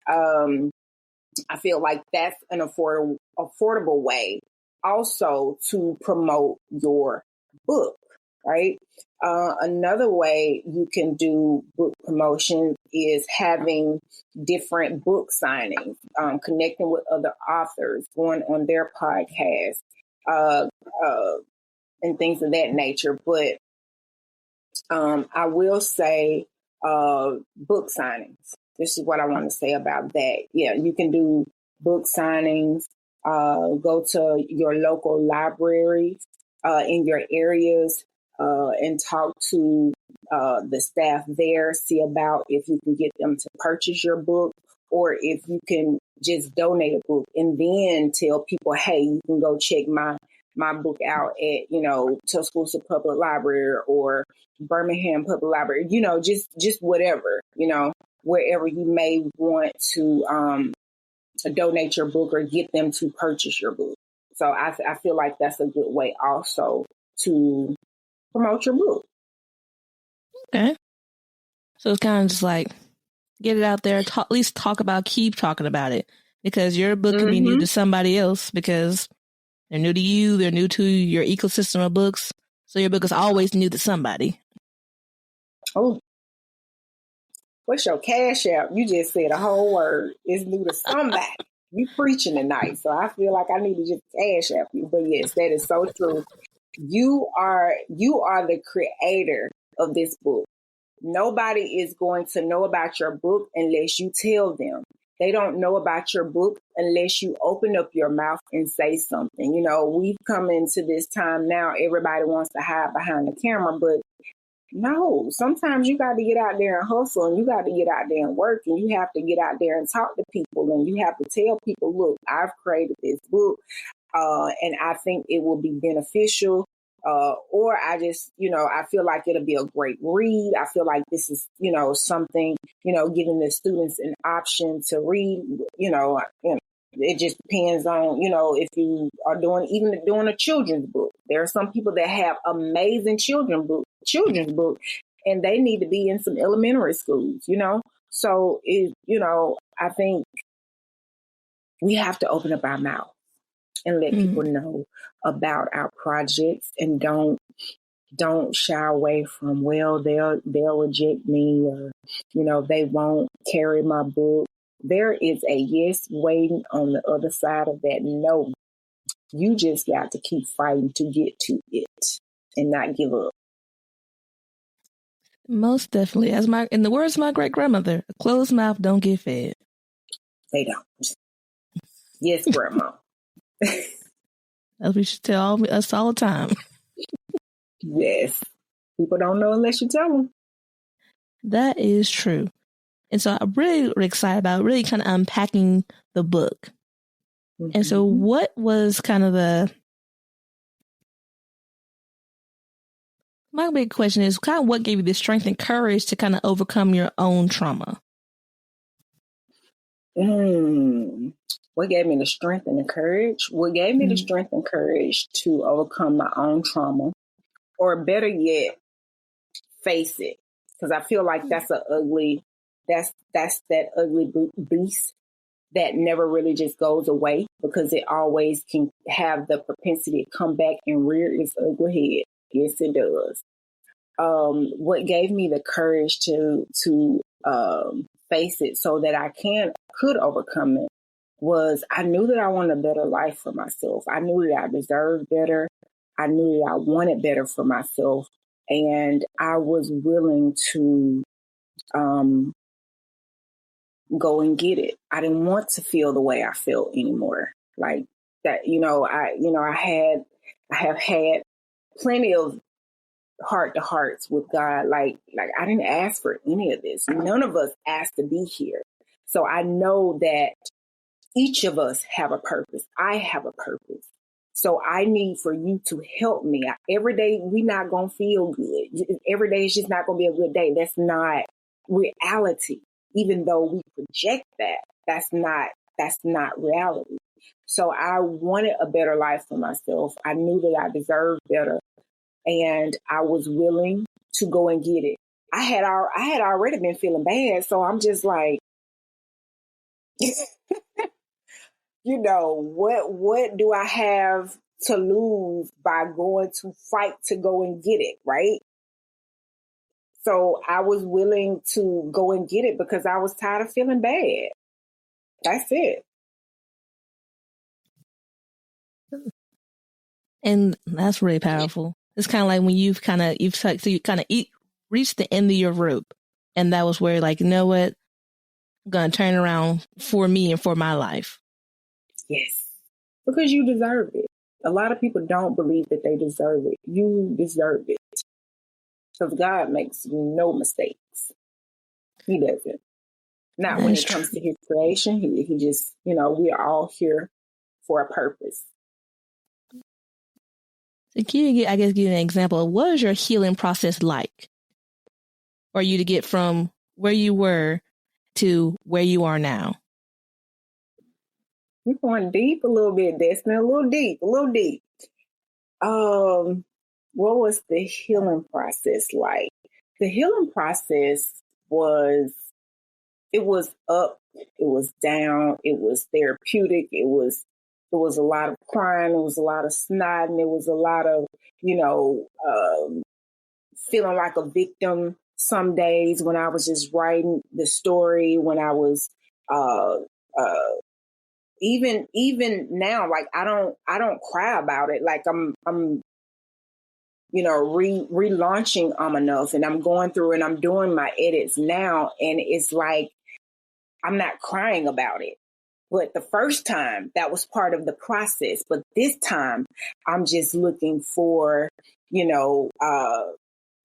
I feel like that's an affordable way also to promote your book, right? Another way you can do book promotion is having different book signings, connecting with other authors, going on their podcast, and things of that nature. But I will say book signings. This is what I want to say about that. Yeah, you can do book signings. Go to your local libraries in your areas and talk to the staff there. See about if you can get them to purchase your book, or if you can just donate a book, and then tell people, hey, you can go check my book out at, Tuscaloosa Public Library or Birmingham Public Library, just whatever, wherever you may want to donate your book or get them to purchase your book. So I feel like that's a good way also to promote your book. Okay. So it's kind of just like, get it out there, at least keep talking about it, because your book can be new to somebody else because they're new to you. They're new to your ecosystem of books. So your book is always new to somebody. Oh, what's your cash app? You just said a whole word. It's new to somebody. You preaching tonight. So I feel like I need to just cash app you. But yes, that is so true. You are the creator of this book. Nobody is going to know about your book unless you tell them. They don't know about your book unless you open up your mouth and say something. You know, we've come into this time now, everybody wants to hide behind the camera, but no, sometimes you got to get out there and hustle, and you got to get out there and work, and you have to get out there and talk to people, and you have to tell people, look, I've created this book, and I think it will be beneficial. Or I just, I feel like it'll be a great read. I feel like this is, something, giving the students an option to read, it just depends on, if you are doing a children's book. There are some people that have amazing children's book, and they need to be in some elementary schools, So, I think we have to open up our mouth and let people know about our projects, and don't shy away from, well, they'll reject me, or, they won't carry my book. There is a yes waiting on the other side of that no. You just got to keep fighting to get to it and not give up. Most definitely. In the words of my great grandmother, a closed mouth don't get fed. They don't. Yes, grandma. As we should tell us all the time. Yes. People don't know unless you tell them. That is true. And so I'm really excited about really kind of unpacking the book. Mm-hmm. And so what was kind of my big question is kind of what gave you the strength and courage to kind of overcome your own trauma? What gave me the strength and the courage? What gave me the strength and courage to overcome my own trauma, or better yet, face it? Because I feel like that's that ugly beast that never really just goes away, because it always can have the propensity to come back and rear its ugly head. Yes, it does. What gave me the courage to face it so that I could overcome it was I knew that I wanted a better life for myself. I knew that I deserved better. I knew that I wanted better for myself. And I was willing to go and get it. I didn't want to feel the way I felt anymore. Like that, I have had plenty of heart to hearts with God. Like I didn't ask for any of this. None of us asked to be here. So I know that each of us have a purpose. I have a purpose. So I need for you to help me. Every day we're not going to feel good. Every day is just not going to be a good day. That's not reality. Even though we project that, that's not reality. So I wanted a better life for myself. I knew that I deserved better, and I was willing to go and get it. I had already been feeling bad, so I'm just like, what do I have to lose by going to fight to go and get it, right? So I was willing to go and get it because I was tired of feeling bad. That's it. And that's really powerful. It's kind of like when you reached the end of your rope, and that was where, like, you know what, I'm going to turn around for me and for my life. Yes, because you deserve it. A lot of people don't believe that they deserve it. You deserve it. Because God makes no mistakes. He doesn't. Not when it comes to his creation. He just, we are all here for a purpose. So can you, give you an example of what is your healing process like? For you to get from where you were to where you are now? You're going deep a little bit, Destiny. A little deep. What was the healing process like? The healing process was up, it was down, it was therapeutic, it was a lot of crying, it was a lot of snotting, it was a lot of, feeling like a victim some days when I was just writing the story, when I was even now, like I don't cry about it. Like I'm relaunching Enough, and I'm going through and I'm doing my edits now, and it's like I'm not crying about it. But the first time, that was part of the process. But this time, I'm just looking for,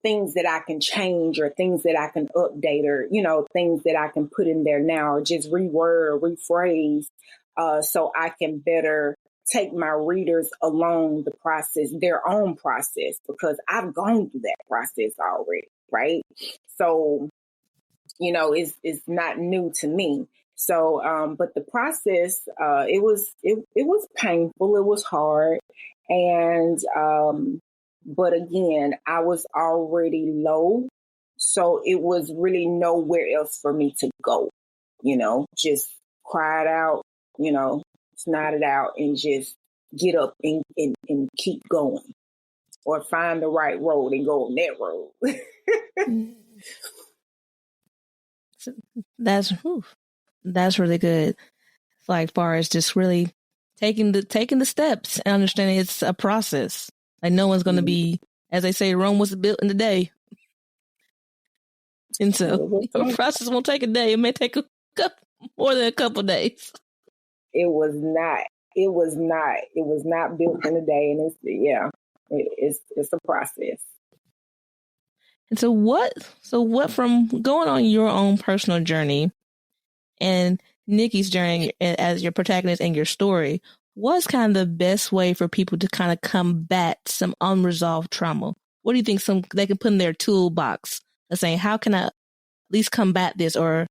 things that I can change or things that I can update or, things that I can put in there now or just reword or rephrase so I can better take my readers along the process, their own process, because I've gone through that process already, right? So, it's not new to me. So, but the process, it was painful. It was hard. And, but again, I was already low. So it was really nowhere else for me to go, just cry it out, snot it out and just get up and keep going or find the right road and go on that road. That's really good. Like far as just really taking the steps and understanding it's a process. Like no one's going to be, as they say, Rome was built in a day. And so the process won't take a day. It may take more than a couple days. It was not built in a day. And it's a process. And so what from going on your own personal journey and Nikki's journey as your protagonist and your story, what's kind of the best way for people to kind of combat some unresolved trauma? What do you think they can put in their toolbox of saying, how can I at least combat this or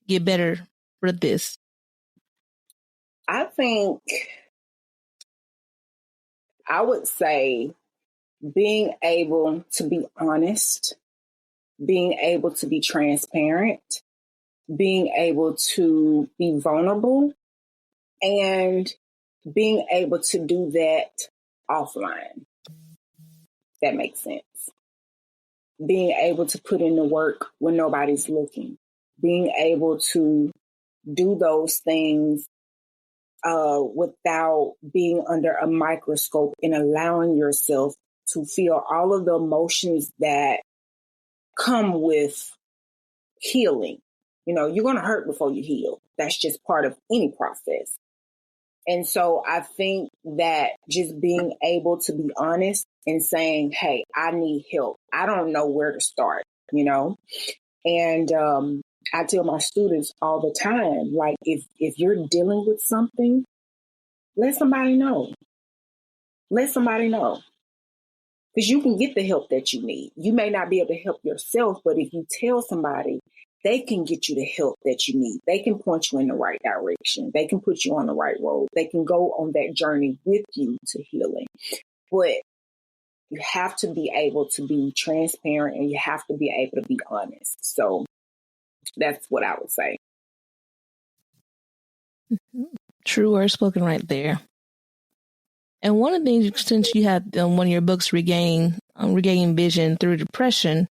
get better with this? I think I would say being able to be honest, being able to be transparent, being able to be vulnerable, and being able to do that offline. That makes sense. Being able to put in the work when nobody's looking. Being able to do those things without being under a microscope and allowing yourself to feel all of the emotions that come with healing. You're going to hurt before you heal. That's just part of any process. And so I think that just being able to be honest and saying, hey, I need help. I don't know where to start, And I tell my students all the time, like, if you're dealing with something, let somebody know. Let somebody know. Because you can get the help that you need. You may not be able to help yourself, but if you tell somebody, they can get you the help that you need. They can point you in the right direction. They can put you on the right road. They can go on that journey with you to healing. But you have to be able to be transparent and you have to be able to be honest. So that's what I would say. True words spoken right there. And one of the things, since you had one of your books, Regaining Vision Through Depression,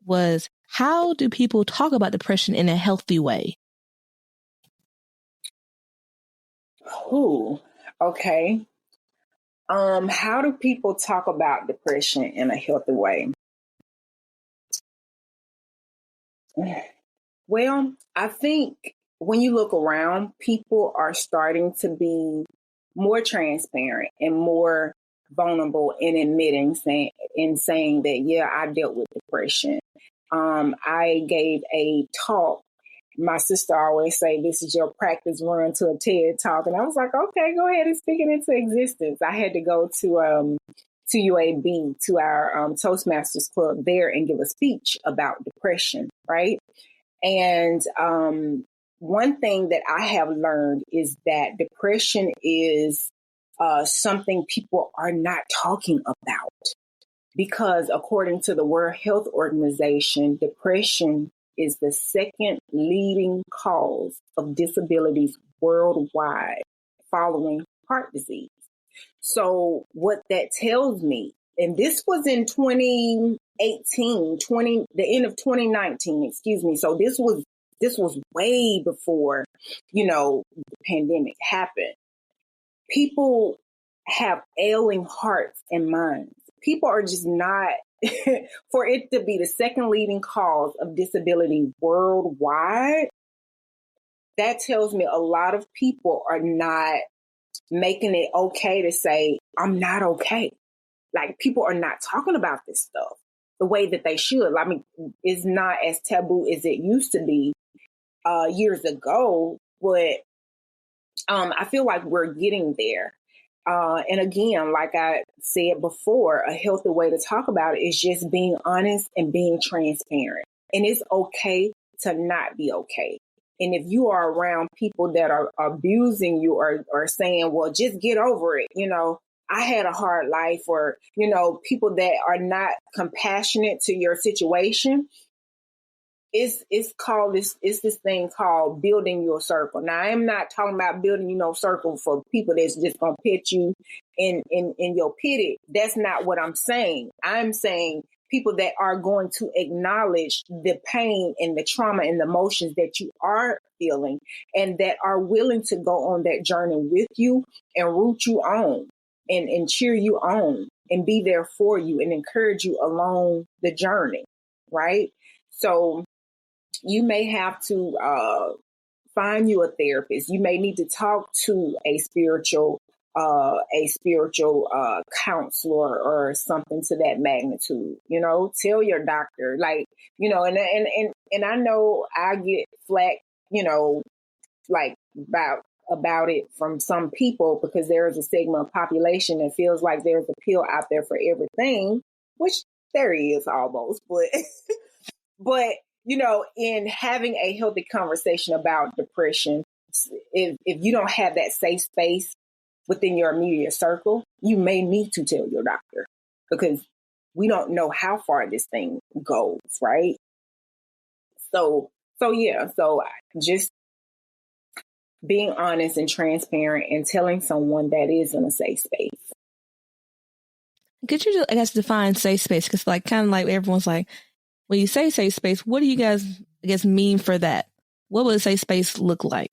was how do people talk about depression in a healthy way? Ooh, okay. How do people talk about depression in a healthy way? Well, I think when you look around, people are starting to be more transparent and more vulnerable in admitting saying that, yeah, I dealt with depression. I gave a talk. My sister always say, this is your practice run to a TED talk. And I was like, okay, go ahead and speak it into existence. I had to go to UAB, to our Toastmasters Club there and give a speech about depression, right? And one thing that I have learned is that depression is something people are not talking about. Because according to the World Health Organization, depression is the second leading cause of disabilities worldwide following heart disease. So what that tells me, and this was in 2018, the end of 2019, excuse me. So this was way before, the pandemic happened. People have ailing hearts and minds. People are just not, for it to be the second leading cause of disability worldwide, that tells me a lot of people are not making it okay to say, I'm not okay. Like, people are not talking about this stuff the way that they should. I mean, it's not as taboo as it used to be years ago, but I feel like we're getting there. And again, like I said before, a healthy way to talk about it is just being honest and being transparent. And it's okay to not be okay. And if you are around people that are abusing you or saying, well, just get over it, I had a hard life, or, people that are not compassionate to your situation, it's this thing called building your circle. Now, I am not talking about building, circle for people that's just gonna pit you in your pity. That's not what I'm saying. I'm saying people that are going to acknowledge the pain and the trauma and the emotions that you are feeling, and that are willing to go on that journey with you and root you on and cheer you on and be there for you and encourage you along the journey, right? So you may have to find you a therapist. You may need to talk to a spiritual counselor or something to that magnitude. Tell your doctor, like, and I know I get flack, like about it from some people, because there is a segment of population that feels like there's a pill out there for everything, which there is almost, but but in having a healthy conversation about depression, if you don't have that safe space within your immediate circle, you may need to tell your doctor, because we don't know how far this thing goes, right? So just being honest and transparent and telling someone that is in a safe space. Could you just, I guess, define safe space? Because kind of like everyone's like, when you say safe space, what do you guys, I guess, mean for that? What would a safe space look like?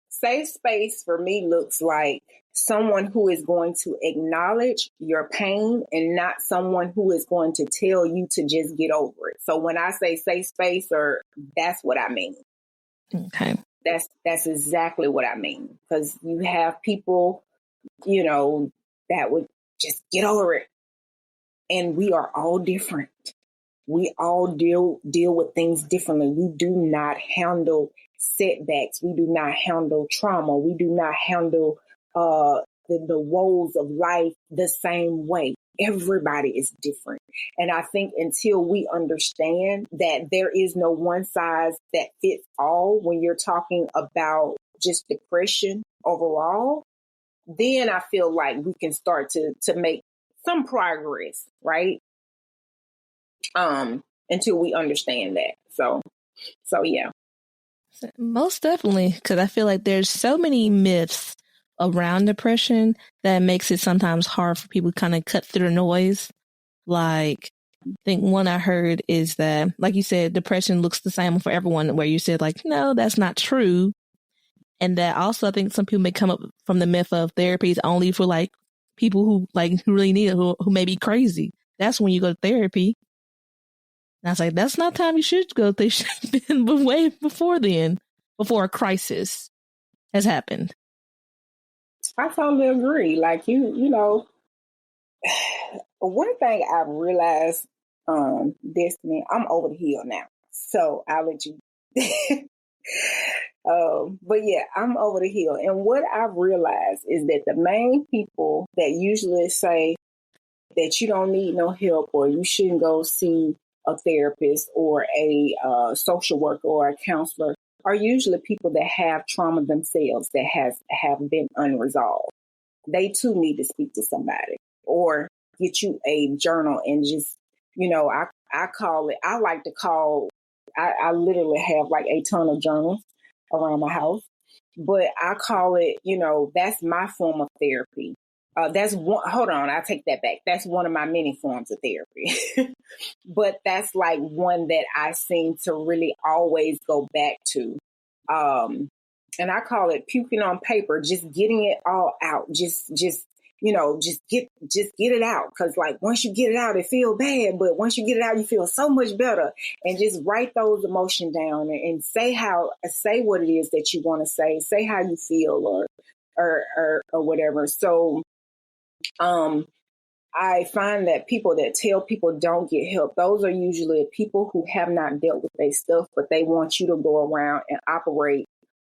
Safe space for me looks like someone who is going to acknowledge your pain and not someone who is going to tell you to just get over it. So when I say safe space, that's what I mean. Okay. That's exactly what I mean. Because you have people, that would just get over it. And we are all different. We all deal with things differently. We do not handle setbacks. We do not handle trauma. We do not handle the woes of life the same way. Everybody is different. And I think until we understand that there is no one size that fits all when you're talking about just depression overall, then I feel like we can start to make some progress, right? Until we understand that. So yeah. Most definitely, because I feel like there's so many myths around depression that makes it sometimes hard for people to kind of cut through the noise. Like, I think one I heard is that, like you said, depression looks the same for everyone, where you said, like, no, that's not true. And that also, I think some people may come up from the myth of therapy is only for like people who really need it, who may be crazy. That's when you go to therapy. And I was like, that's not time you should go. They should have been way before then, before a crisis has happened. I totally agree. Like, one thing I've realized, Destiny, I'm over the hill now. So I'll let you. But yeah, I'm over the hill. And what I've realized is that the main people that usually say that you don't need no help, or you shouldn't go see a therapist or a social worker or a counselor, are usually people that have trauma themselves that have been unresolved. They too need to speak to somebody, or get you a journal and just, I call it, I like to call, I literally have like a ton of journals around my house, but I call it, that's my form of therapy. That's one, hold on, I take that back. That's one of my many forms of therapy. But that's like one that I seem to really always go back to. And I call it puking on paper, just getting it all out. Just just get it out. Cause like once you get it out, it feels bad, but once you get it out, you feel so much better. And just write those emotions down and say what it is that you want to say how you feel or whatever. So, I find that people that tell people don't get help, those are usually people who have not dealt with their stuff, but they want you to go around and operate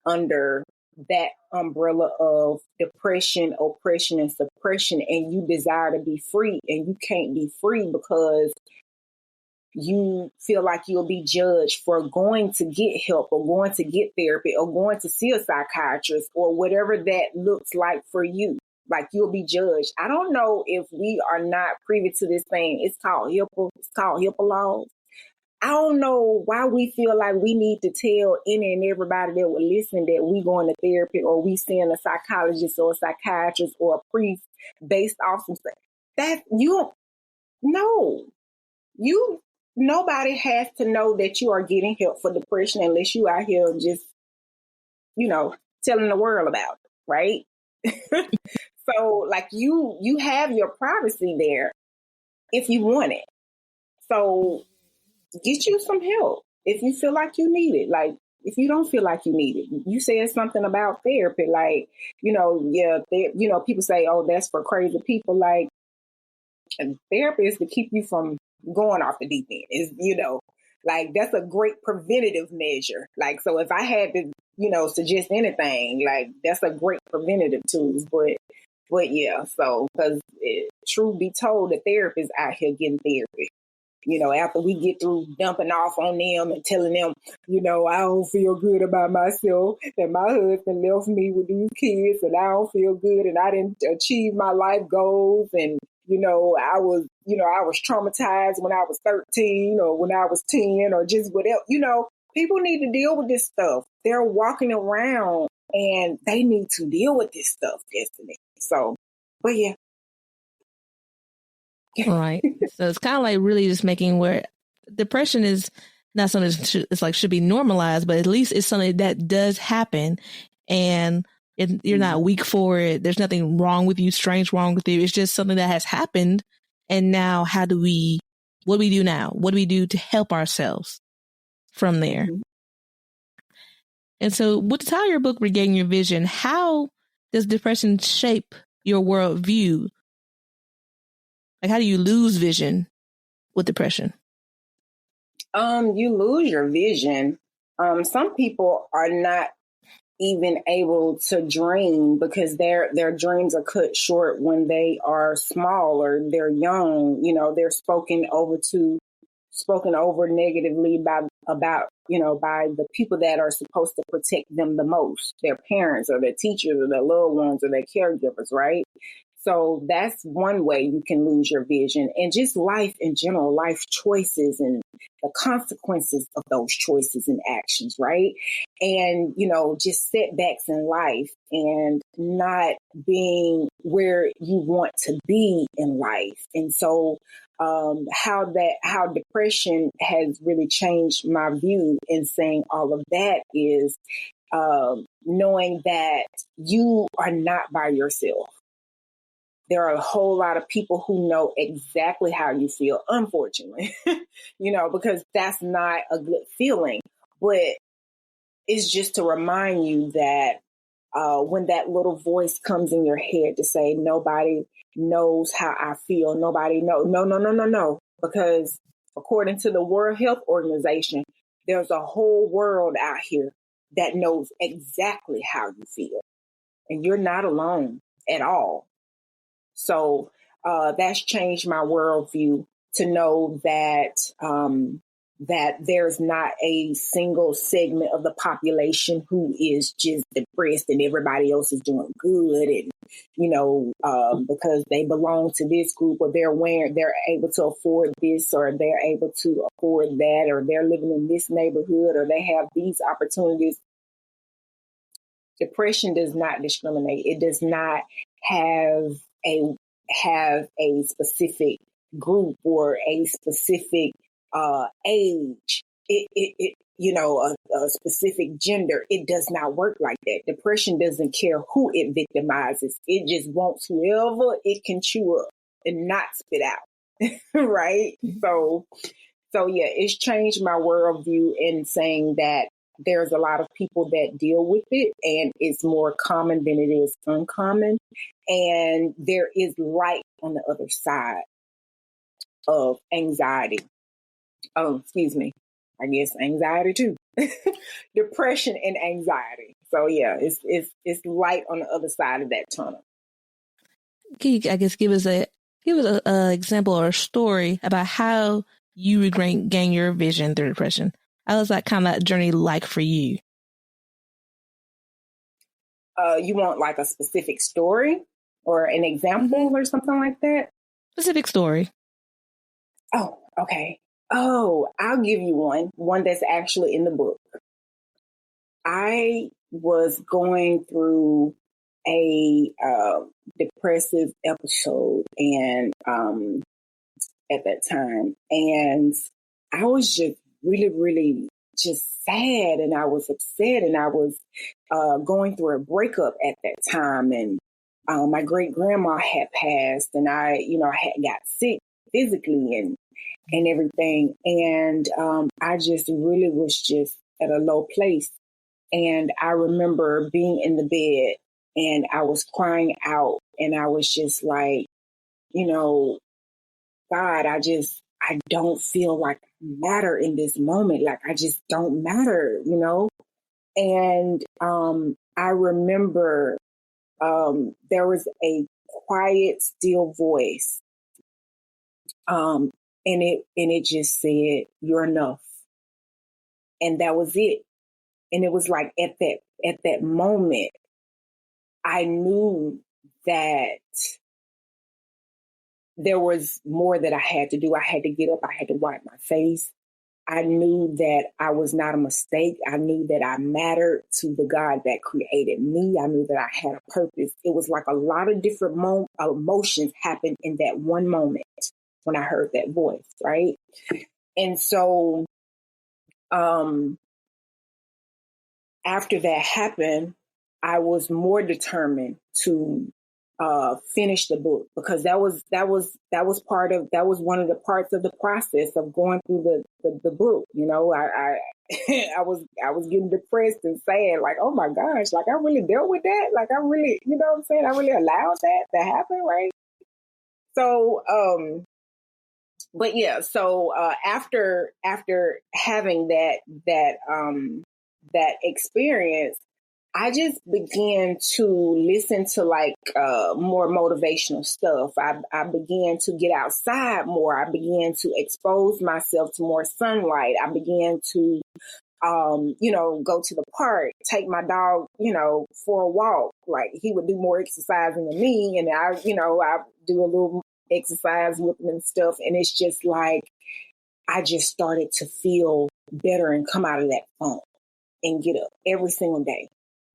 under that umbrella of depression, oppression, and suppression, and you desire to be free, and you can't be free because you feel like you'll be judged for going to get help or going to get therapy or going to see a psychiatrist or whatever that looks like for you. Like you'll be judged. I don't know if we are not privy to this thing. It's called HIPAA. It's called HIPAA laws. I don't know why we feel like we need to tell any and everybody that would listen that we going to therapy or we seeing a psychologist or a psychiatrist or a priest based off some stuff. That nobody has to know that you are getting help for depression unless you out here just, telling the world about it, right? So like you have your privacy there if you want it. So get you some help if you feel like you need it. Like if you don't feel like you need it, you said something about therapy, like, people say, oh, that's for crazy people. Like therapy is to keep you from going off the deep end. Is, like that's a great preventative measure. Like, so if I had to, suggest anything, like that's a great preventative tool. But yeah, so because truth be told, the therapist out here getting therapy. After we get through dumping off on them and telling them, I don't feel good about myself, and my husband left me with these kids, and I don't feel good, and I didn't achieve my life goals, and I was traumatized when I was 13 or when I was 10 or just whatever. People need to deal with this stuff. They're walking around and they need to deal with this stuff, Destiny. So, but yeah. Right. So it's kind of like really just making where depression is not something that should be normalized, but at least it's something that does happen, and you're not weak for it. There's nothing wrong with you, strange wrong with you. It's just something that has happened. And now what do we do now? What do we do to help ourselves from there? Mm-hmm. And so with the title of your book, Regaining Your Vision, how does depression shape your worldview? Like, how do you lose vision with depression? You lose your vision. Some people are not even able to dream because their dreams are cut short when they are small or they're young. They're spoken over negatively by the people that are supposed to protect them the most, their parents or their teachers or their loved ones or their caregivers, right? So that's one way you can lose your vision, and just life in general, life choices and the consequences of those choices and actions, right? And, just setbacks in life and not being where you want to be in life. And so how depression has really changed my view in saying all of that is knowing that you are not by yourself. There are a whole lot of people who know exactly how you feel, unfortunately, because that's not a good feeling. But it's just to remind you that when that little voice comes in your head to say, nobody knows how I feel, nobody knows. No. Because according to the World Health Organization, there's a whole world out here that knows exactly how you feel. And you're not alone at all. So that's changed my worldview to know that that there's not a single segment of the population who is just depressed and everybody else is doing good, and because they belong to this group, or they're able to afford this, or they're able to afford that, or they're living in this neighborhood, or they have these opportunities. Depression does not discriminate. It does not have a specific group or a specific age. a specific gender. It does not work like that. Depression doesn't care who it victimizes. It just wants whoever it can chew up and not spit out. Right? So yeah, it's changed my worldview in saying that there's a lot of people that deal with it, and it's more common than it is uncommon. And there is light on the other side of anxiety. Oh, excuse me. I guess anxiety too. Depression and anxiety. So yeah, it's light on the other side of that tunnel. Can you, I guess, give us a example or a story about how you regain your vision through depression? How was that kind of journey like for you? You want like a specific story or an example or something like that? Specific story. Oh, okay. Oh, I'll give you one that's actually in the book. I was going through a depressive episode and at that time, and I was just really, really just sad, and I was upset, and I was going through a breakup at that time, and my great grandma had passed, and I had got sick physically and everything, and I just really was just at a low place. And I remember being in the bed and I was crying out, and I was just like, God, I don't feel like I matter in this moment. Like I just don't matter, And I remember there was a quiet, still voice. And it just said, "You're enough." And that was it. And it was like at that moment, I knew that there was more that I had to do. I had to get up. I had to wipe my face. I knew that I was not a mistake. I knew that I mattered to the God that created me. I knew that I had a purpose. It was like a lot of different emotions happened in that one moment when I heard that voice, right? And so after that happened, I was more determined to finish the book, because that was one of the parts of the process of going through the book. I I was getting depressed and sad, like, oh my gosh, like I really dealt with that, like I really, what I'm saying, I really allowed that to happen, right? So but yeah, so after having that experience, I just began to listen to like more motivational stuff. I began to get outside more. I began to expose myself to more sunlight. I began to, go to the park, take my dog, for a walk. Like he would do more exercising than me, and I do a little exercise with him and stuff. And it's just like I just started to feel better and come out of that funk and get up every single day.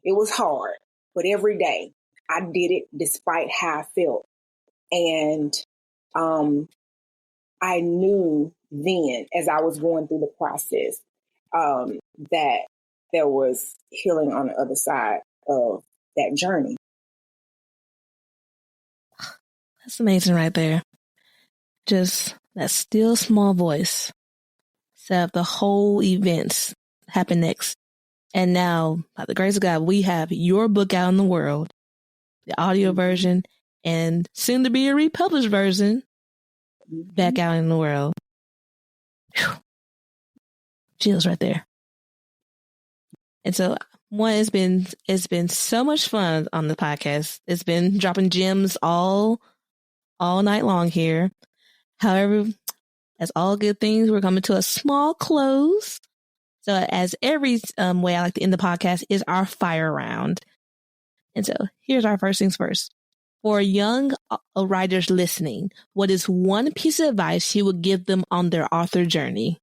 It was hard, but every day I did it despite how I felt. And I knew then, as I was going through the process, that there was healing on the other side of that journey. That's amazing right there. Just that still small voice. So the whole events happen next. And now, by the grace of God, we have your book out in the world, the audio version, and soon to be a republished version back out in the world. Whew. Chills right there. And so it's been so much fun on the podcast. It's been dropping gems all night long here. However, as all good things, we're coming to a small close. So as every way I like to end the podcast is our fire round. And so here's our first things first. For young writers listening, what is one piece of advice you would give them on their author journey?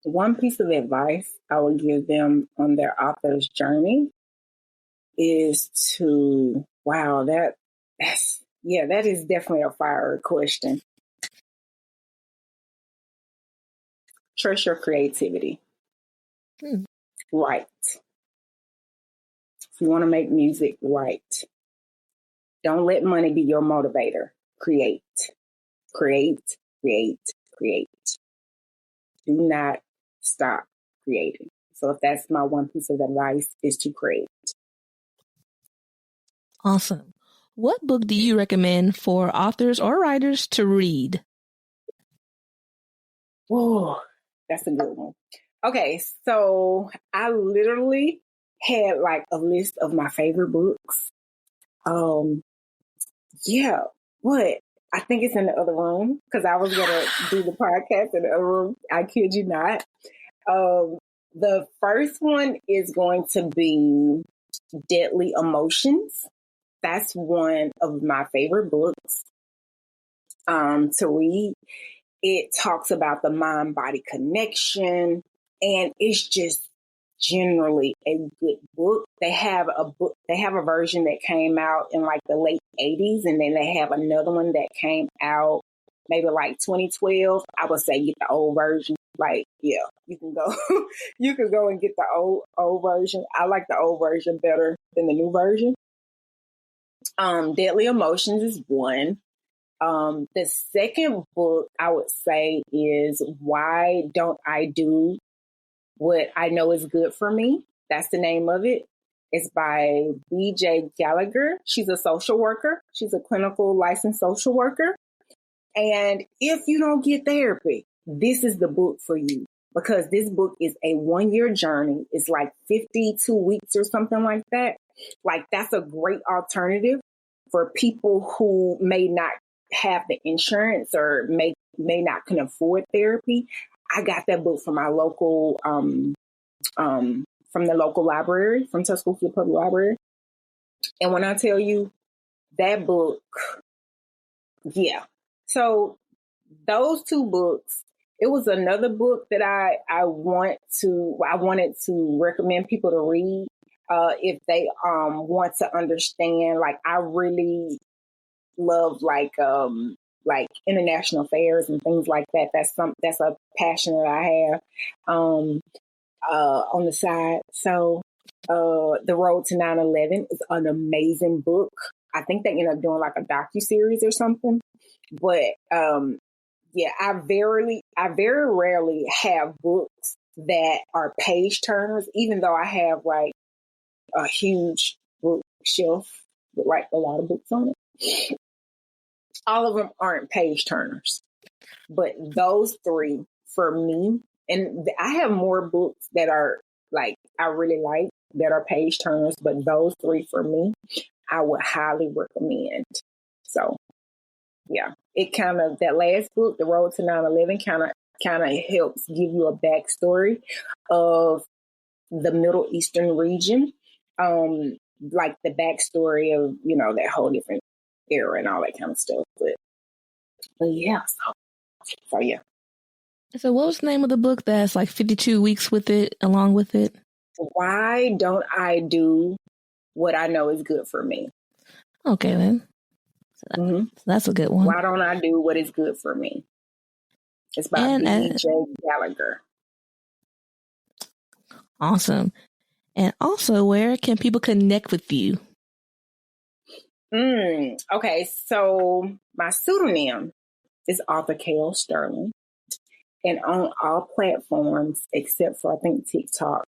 One piece of advice I would give them on their author's journey is to, that is definitely a fire question. Trust your creativity. Write. If you want to make music, write. Don't let money be your motivator. Create. Create, create, create. Do not stop creating. So if that's my one piece of advice, is to create. Awesome. What book do you recommend for authors or writers to read? Whoa, that's a good one. Okay, so I literally had like a list of my favorite books. Yeah, but I think it's in the other room because I was gonna do the podcast in the other room. I kid you not. The first one is going to be Deadly Emotions. That's one of my favorite books to read. It talks about the mind-body connection, and it's just generally a good book. They have a version that came out in like the late 80s, and then they have another one that came out maybe like 2012. I would say get the old version. Like, yeah, you can go you can go and get the old version. I like the old version better than the new version. Deadly Emotions is one. The second book I would say is Why Don't I Do What I Know Is Good for Me? That's the name of it. It's by B.J. Gallagher. She's a social worker. She's a clinical licensed social worker. And if you don't get therapy, this is the book for you, because this book is a 1-year journey. It's like 52 weeks or something like that. Like, that's a great alternative for people who may not have the insurance or may not can afford therapy. I got that book from my local, from the local library, from Tuscaloosa Public Library. And when I tell you that book, yeah. So those two books. It was another book that I wanted to recommend people to read if they want to understand. Like, I really love like international affairs and things like that. That's a passion that I have on the side. So The Road to 9/11 is an amazing book. I think they ended up doing like a docuseries or something. But yeah, I very rarely have books that are page turners, even though I have like a huge bookshelf with like a lot of books on it. All of them aren't page turners, but those three for me, and I have more books that are like, I really like that are page turners, but those three for me, I would highly recommend. So yeah, it kind of, that last book, The Road to 9/11, kind of helps give you a backstory of the Middle Eastern region, like the backstory of, that whole different era and all that kind of stuff. But yeah, so yeah. So what was the name of the book that's like 52 weeks with it, along with it? Why Don't I Do What I Know Is Good for Me? Okay, then. So that's a good one. Why Don't I Do What Is Good for Me? It's by B.J. Gallagher. Awesome. And also, where can people connect with you? Okay, so my pseudonym is Author K.L. Sterling. And on all platforms, except for, I think, TikTok,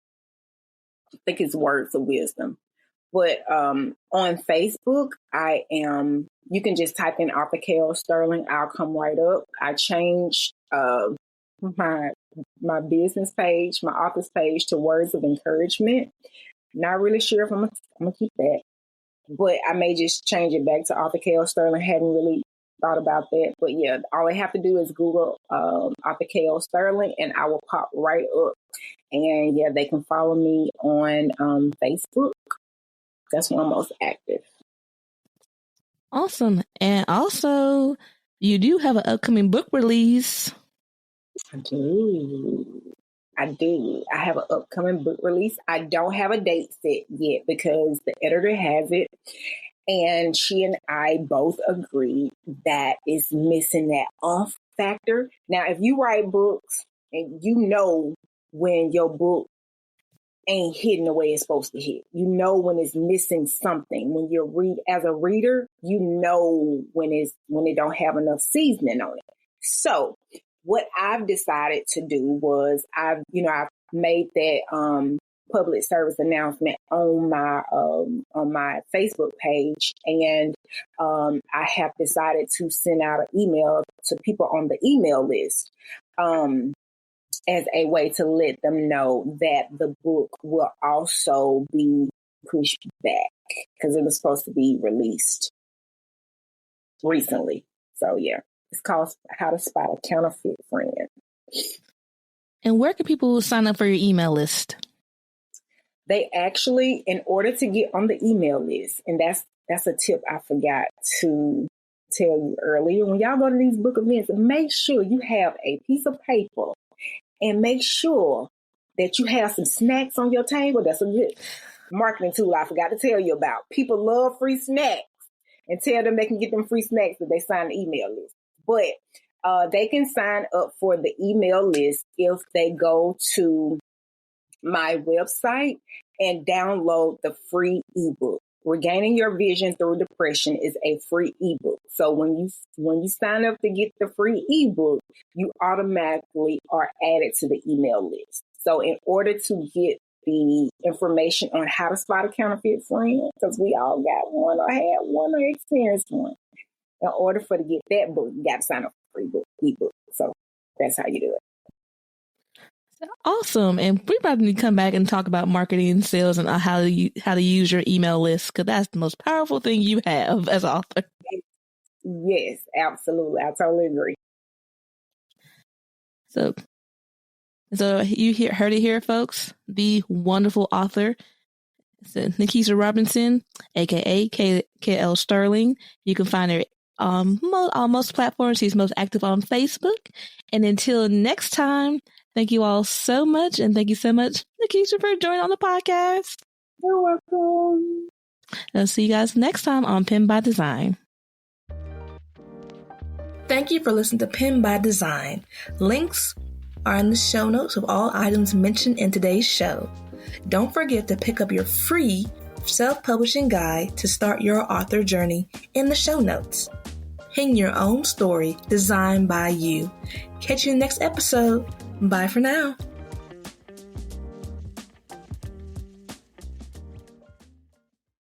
I think it's Words of Wisdom. But on Facebook, you can just type in Author K.L. Sterling. I'll come right up. I changed my business page, my author's page, to Words of Encouragement. Not really sure if I'm going to keep that. But I may just change it back to Author K.L. Sterling. Hadn't really thought about that. But yeah, all I have to do is Google Author K.L. Sterling, and I will pop right up. And yeah, they can follow me on Facebook. That's where I'm most active. Awesome. And also, you do have an upcoming book release. I do. I have an upcoming book release. I don't have a date set yet because the editor has it. And she and I both agreed that it's missing that off factor. Now, if you write books, And you know when your book ain't hitting the way it's supposed to hit. You know when it's missing something. When you as a reader, you know when it don't have enough seasoning on it. So what I've decided to do was I've made that public service announcement on my Facebook page, and I have decided to send out an email to people on the email list as a way to let them know that the book will also be pushed back because it was supposed to be released recently. So yeah, it's called How to Spot a Counterfeit Friend. And where can people sign up for your email list? They actually, in order to get on the email list, and that's a tip I forgot to tell you earlier. When y'all go to these book events, make sure you have a piece of paper and make sure that you have some snacks on your table. That's a good marketing tool I forgot to tell you about. People love free snacks, and tell them they can get them free snacks if they sign the email list. But they can sign up for the email list if they go to my website and download the free ebook. Regaining Your Vision Through Depression is a free ebook. So when you sign up to get the free ebook, you automatically are added to the email list. So in order to get the information on how to spot a counterfeit friend, because we all got one or had one or experienced one, in order for to get that book, you got to sign up for free ebook. So that's how you do it. Awesome. And we probably need to come back and talk about marketing and sales and how to use your email list, because that's the most powerful thing you have as an author. Yes, absolutely. I totally agree. So you heard it here, folks. The wonderful author, Nikishea Robinson, aka KL Sterling. You can find her on most platforms. She's most active on Facebook. And until next time, thank you all so much. And thank you so much, Nikishea, for joining on the podcast. You're welcome. I'll see you guys next time on Pen by Design. Thank you for listening to Pen by Design. Links are in the show notes of all items mentioned in today's show. Don't forget to pick up your free self-publishing guide to start your author journey in the show notes. Pen your own story designed by you. Catch you in the next episode. Bye for now.